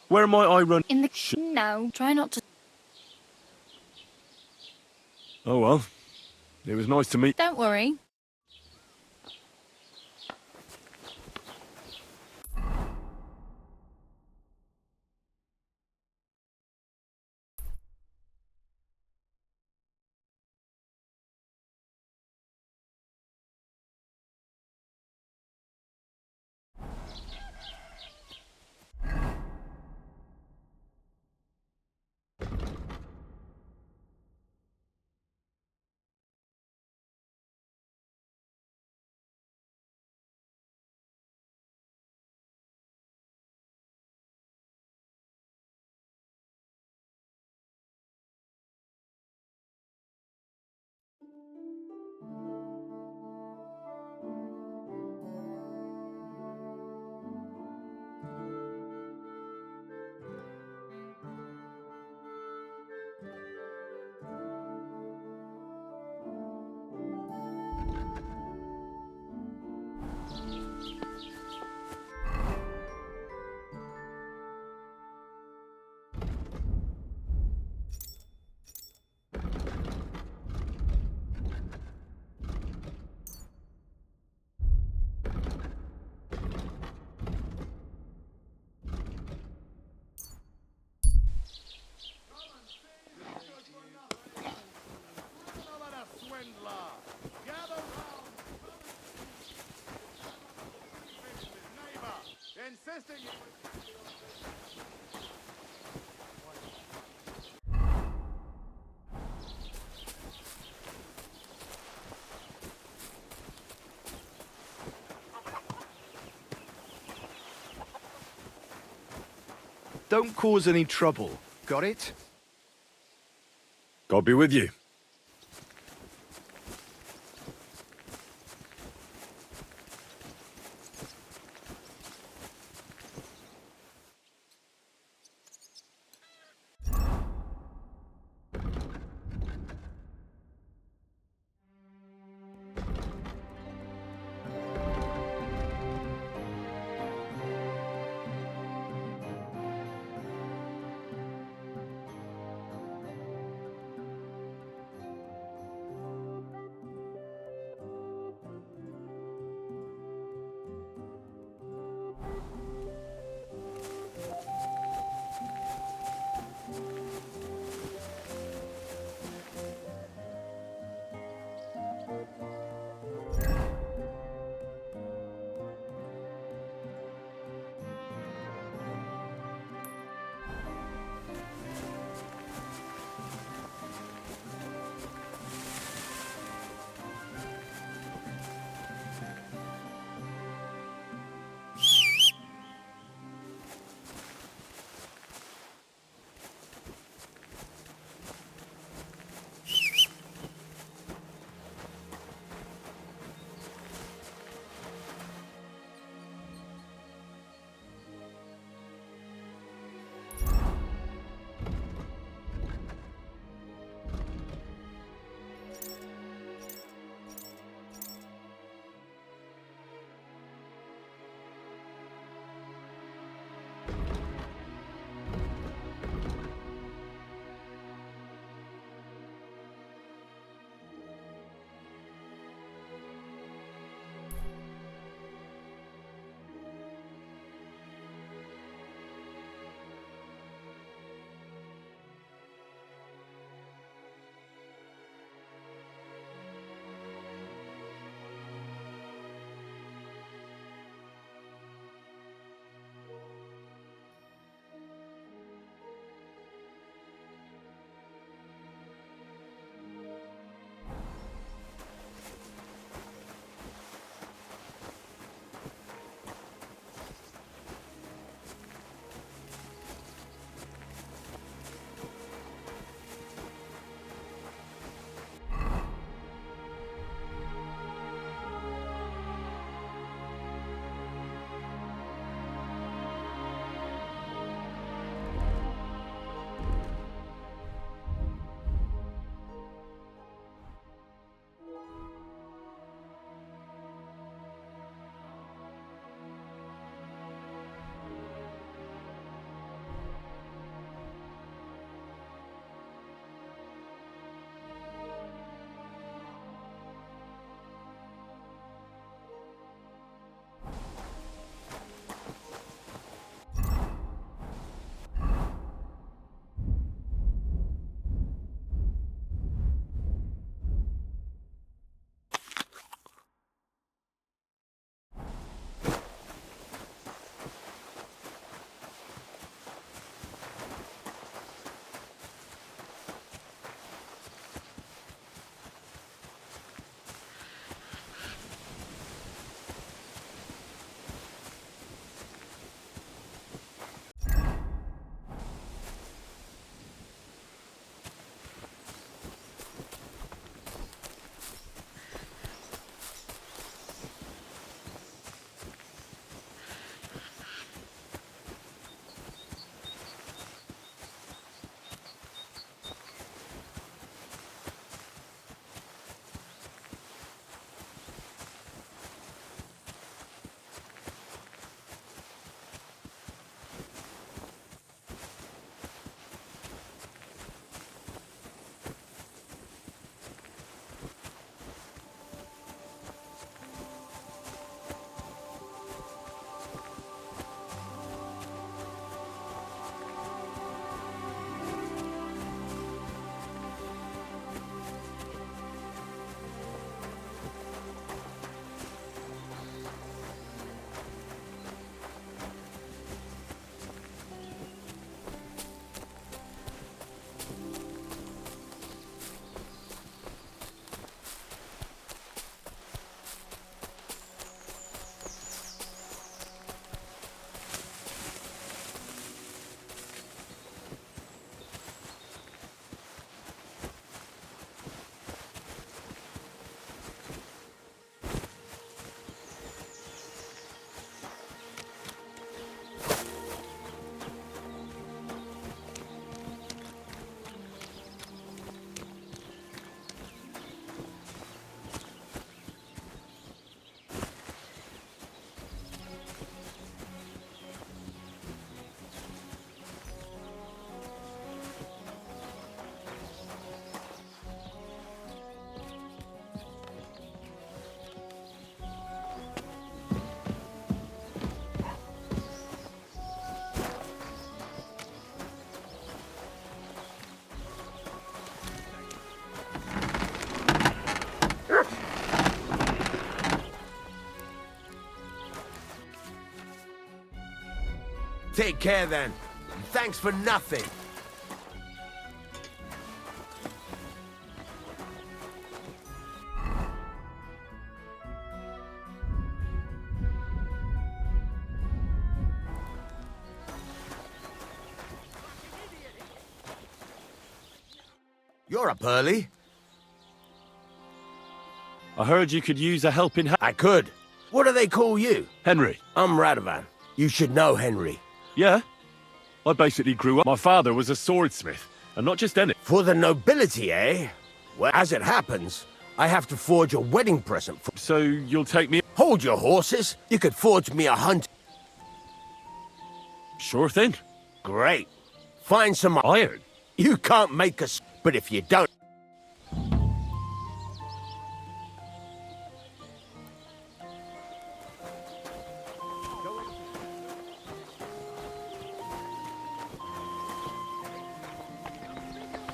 Where might I run... In the... No, try not to... Oh, well. It was nice to meet... Don't worry. Don't cause any trouble. Got it? God be with you. Take care then. And thanks for nothing. You're up early. I heard you could use a helping hand. I could. What do they call you? Henry. I'm Radovan. You should know Henry. Yeah? I basically grew up. My father was a swordsmith, and not just any. For the nobility, eh? Well, as it happens, I have to forge a wedding present for... So you'll take me... Hold your horses. You could forge me a hunt. Sure thing. Great. Find some iron. You can't make us... But if you don't...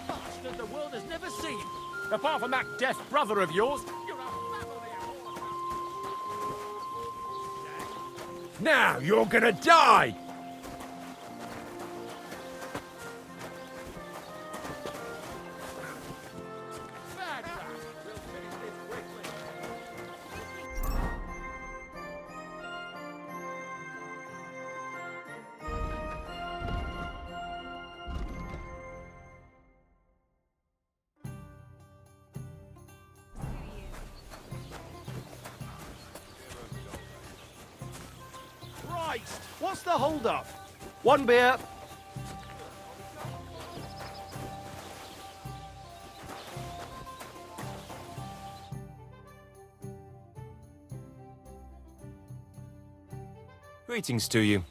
Bastard the world has never seen. Apart from that deaf brother of yours, you're a Now you're gonna die! Christ! What's the hold-up? One beer. Greetings to you.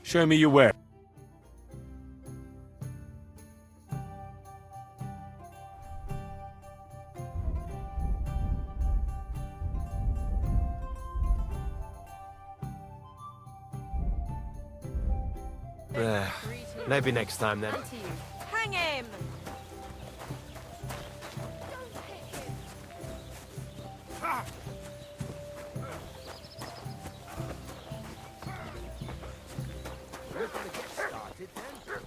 Show me your ware. Maybe next time then. Hang him! We're gonna get started then.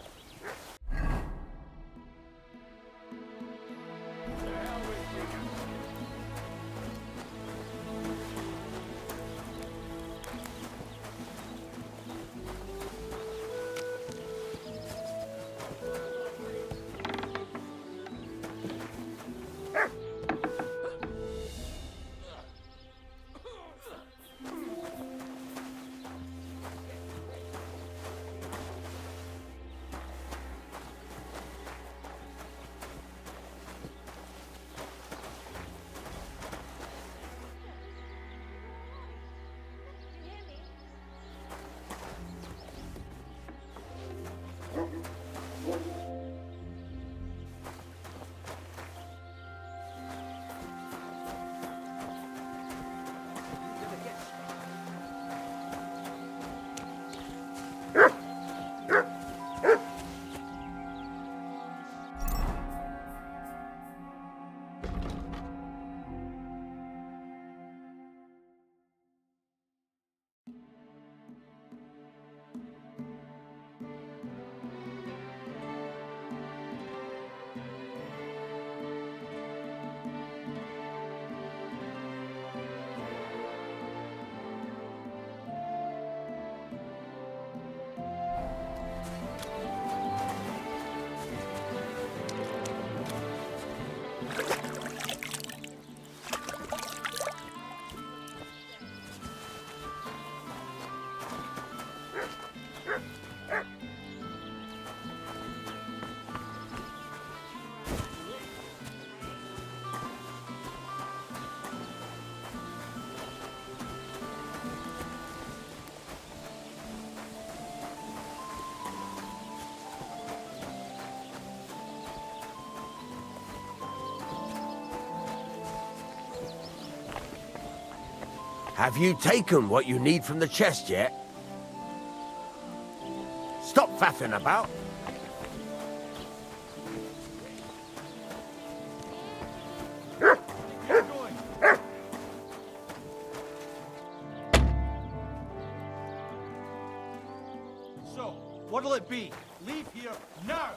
Have you taken what you need from the chest yet? Stop faffing about. What'll it be? Leave here now!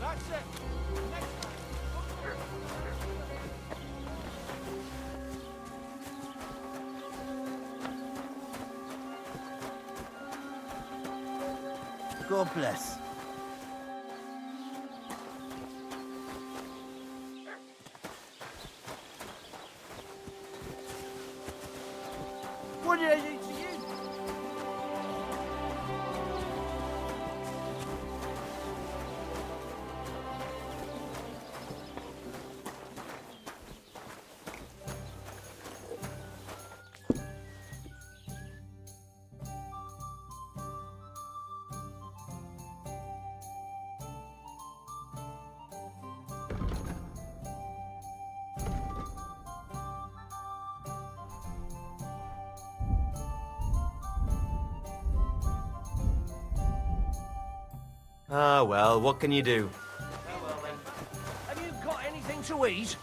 That's it! Next time! God bless. What did I do to you? Ah, well, what can you do? Have you got anything to eat?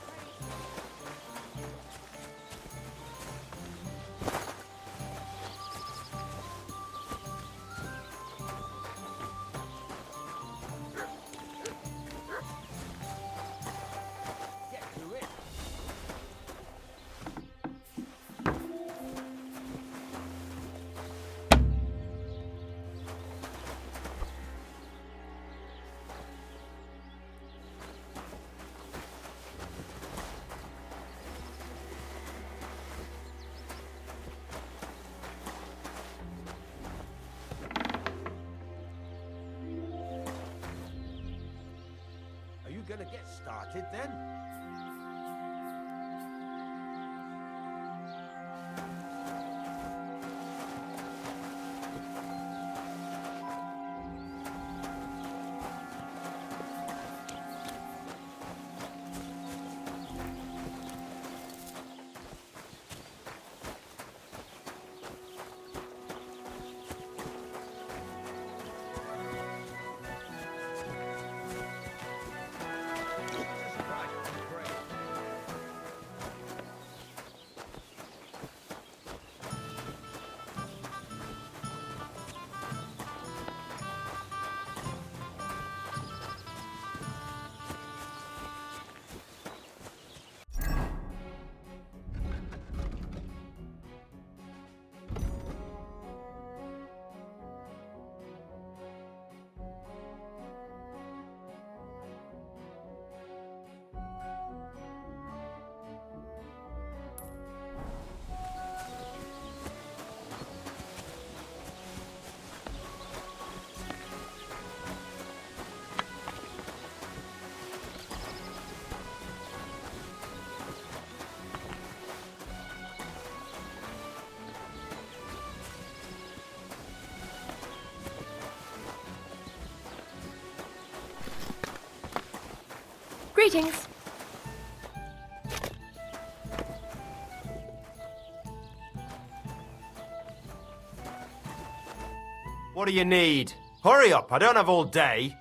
Are you gonna get started then? Greetings. What do you need? Hurry up, I don't have all day.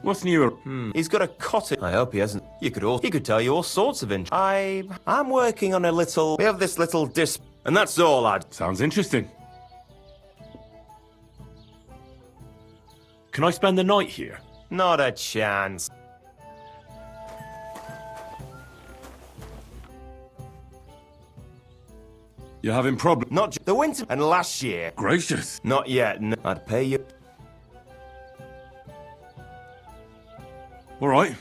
What's new? He's got a cottage. I hope he hasn't. He could tell you all sorts of interesting. I'm working on a little. We have this little and that's all, lad. Sounds interesting. Can I spend the night here? Not a chance. You're having problems? Not the winter and last year. Gracious. Not yet. No. I'd pay you. All right.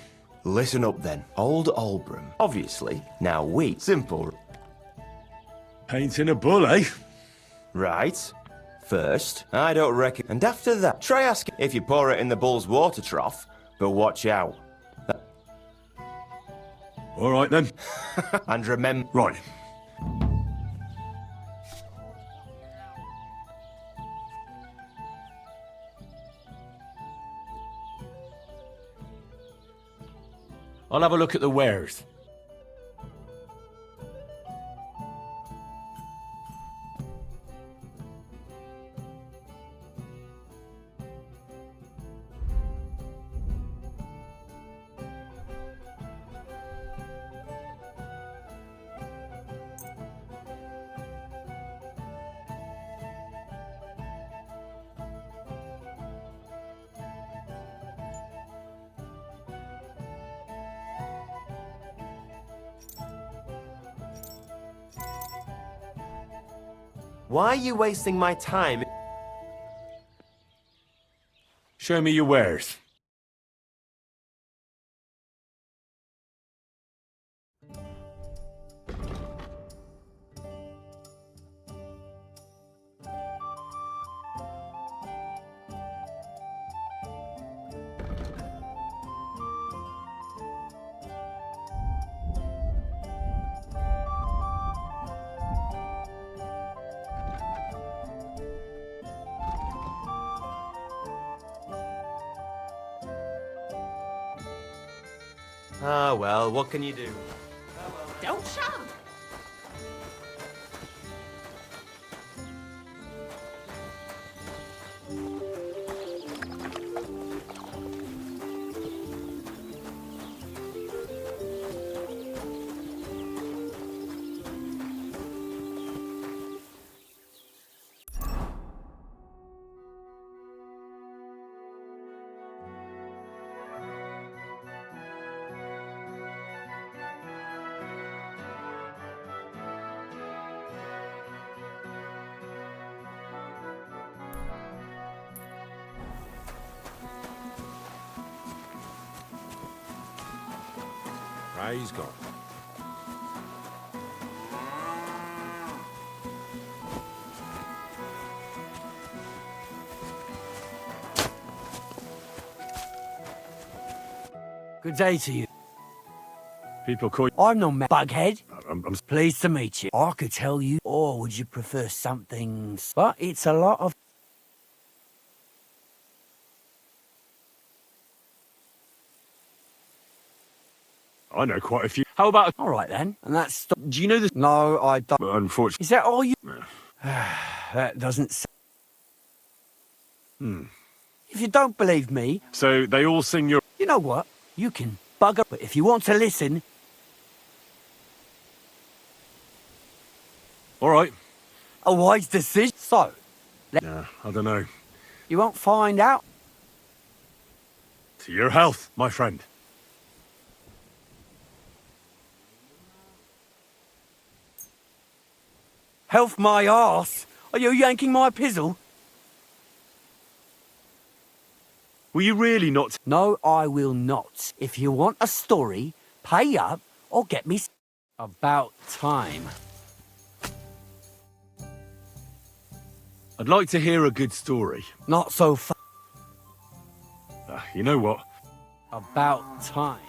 Listen up then. Old Albram. Obviously. Now simple. Painting a bull, eh? Right. First, I don't reckon. And after that, try asking if you pour it in the bull's water trough. But watch out. All right then. And remember. Right. I'll have a look at the wares. Why are you wasting my time? Show me your wares. Ah, well, what can you do? Don't shout. Praise God. Good day to you. People call you... I'm no bughead. I'm pleased to meet you. I could tell you, or would you prefer something... But it's a lot of... I know quite a few. How about... All right, then. And that's... Do you know this? No, I don't... But unfortunately... Is that all you... That doesn't... If you don't believe me... So they all sing your... You know what? You can bugger... But if you want to listen... All right. A wise decision. So... Yeah, I don't know. You won't find out. To your health, my friend. Health my arse. Are you yanking my pizzle? Will you really not? No, I will not. If you want a story, pay up or get me... About time. I'd like to hear a good story. Not so far. You know what? About time.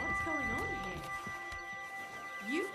What's going on here? You know.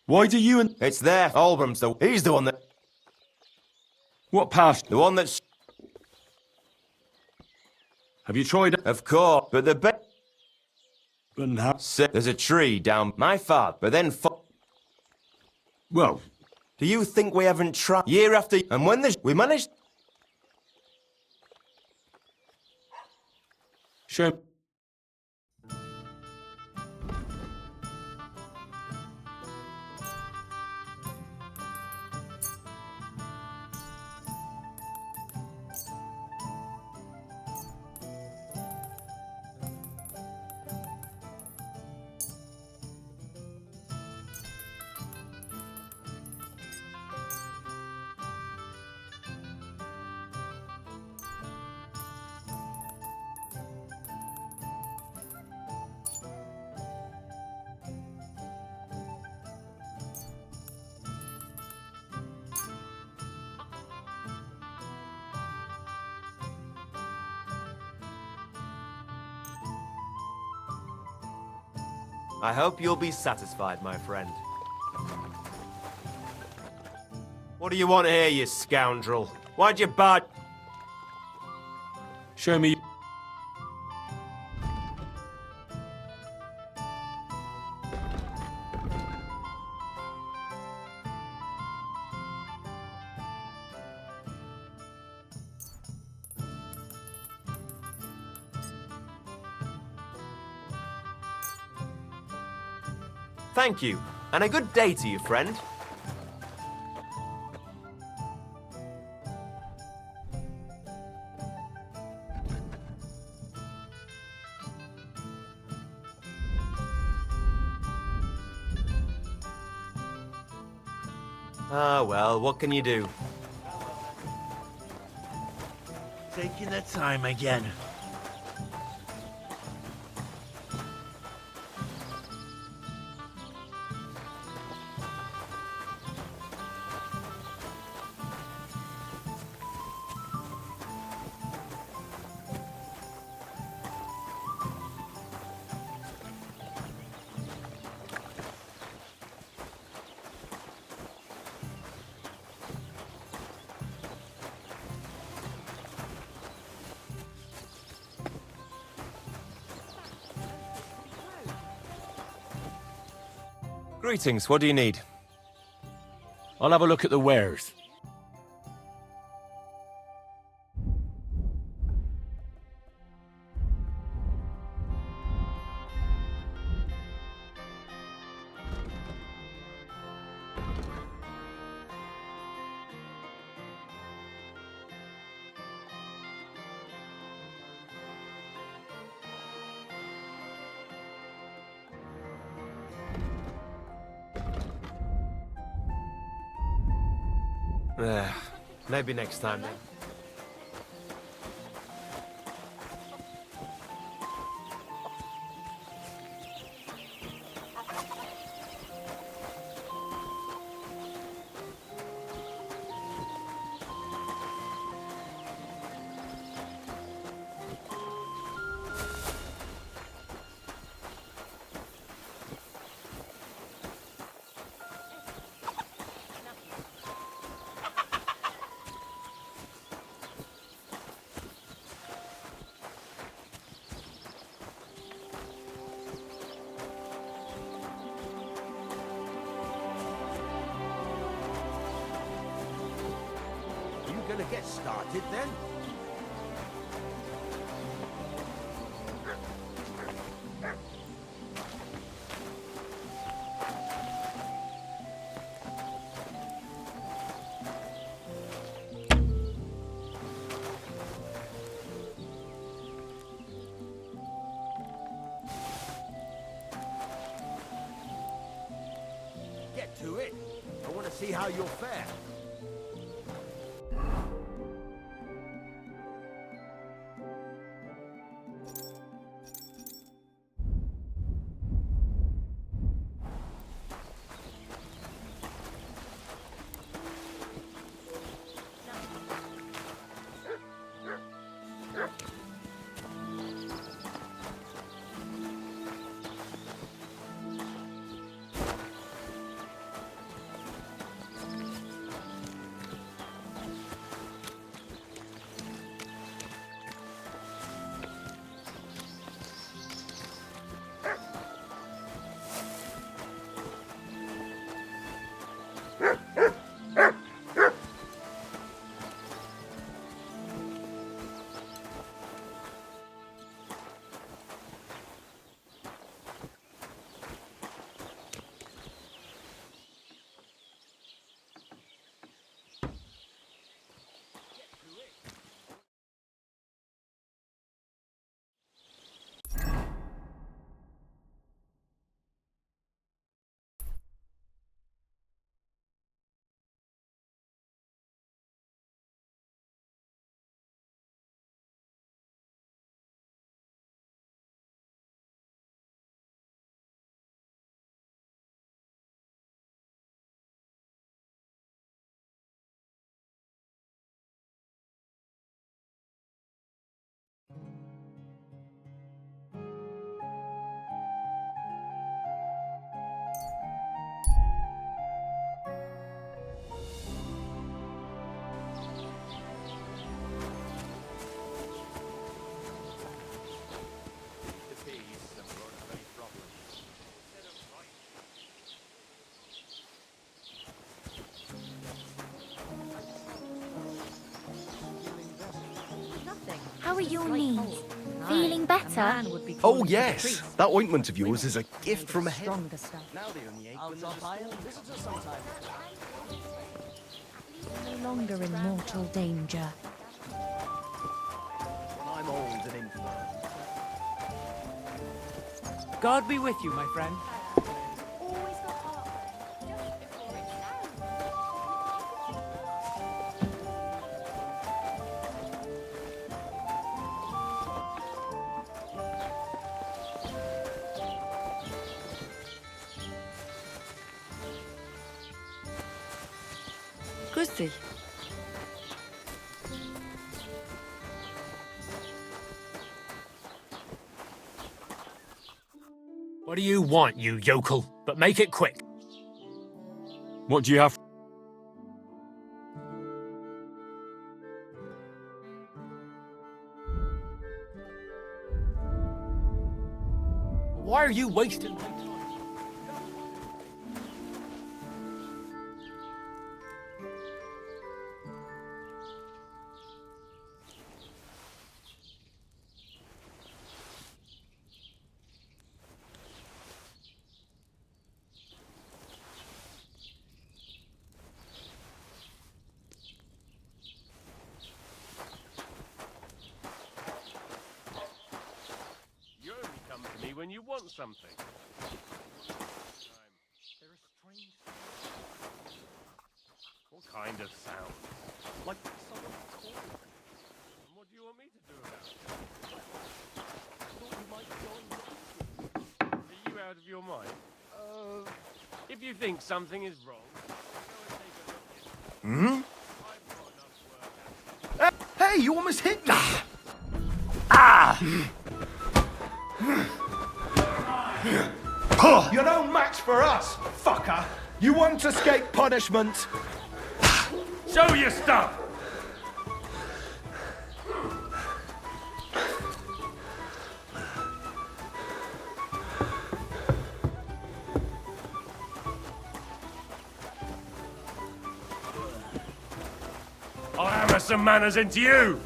Why do you and... It's there. Olbram's he's the one that... What past? The one that's... Have you tried... Of course, but the But now... There's a tree down my father, but then... Well... Do you think we haven't tried year after... And when we managed... Show... I hope you'll be satisfied, my friend. What do you want here, you scoundrel? Why'd you barge... Show me... Thank you, and a good day to you, friend. Ah, well, what can you do? Taking their time again. Greetings, what do you need? I'll have a look at the wares. Maybe next time, then. gonna get started then? Get to it. I want to see how you'll fare. How are your knees? Feeling better? Oh, yes. That ointment of yours is a gift from heaven. Stronger stuff. Now they only ache I'll when drop by and visit her sometime. No longer in mortal danger. I'm old and infirm. God be with you, my friend. Grüß dich. What do you want, you yokel? But make it quick. What do you have? Why are you wasting my time? You only come to me when you want something. There are strange sounds. What kind of sound? Like someone calling. And what do you want me to do about it? I thought you might join me. Are you out of your mind? If you think something is wrong, go and take a look in. Hmm? Hey, you almost hit me! Ah! You're no match for us, fucker. You won't escape punishment. Show your stuff! I am a burst some manners into you!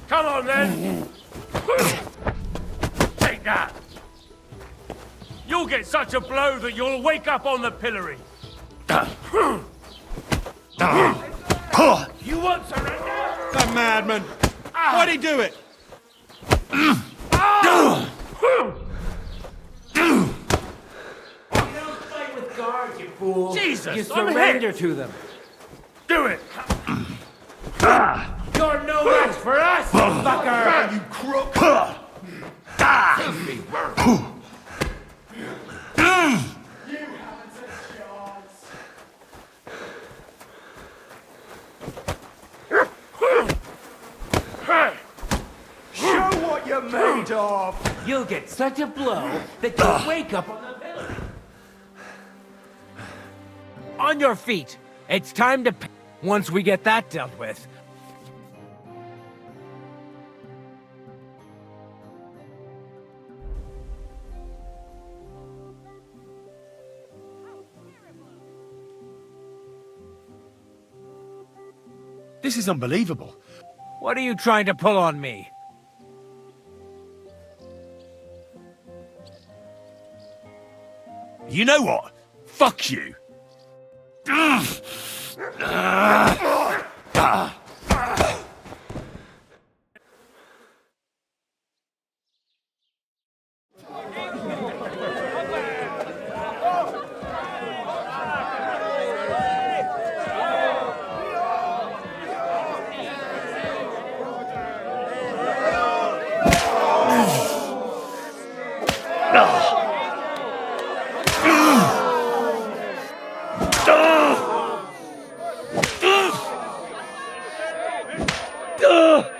Come on, then! Take that! You'll get such a blow that you'll wake up on the pillory! You want surrender? That madman! Why'd he do it? You don't fight with guards, you fool. Jesus, you I'm surrender hit. to them. Do it! You're no match for us, you fucker! You crook! Filthy worm. Show what you're made of! You'll get such a blow that you'll wake up on the pillory. On your feet. It's time to... Once we get that dealt with... This is unbelievable. What are you trying to pull on me? You know what? Fuck you. Ugh!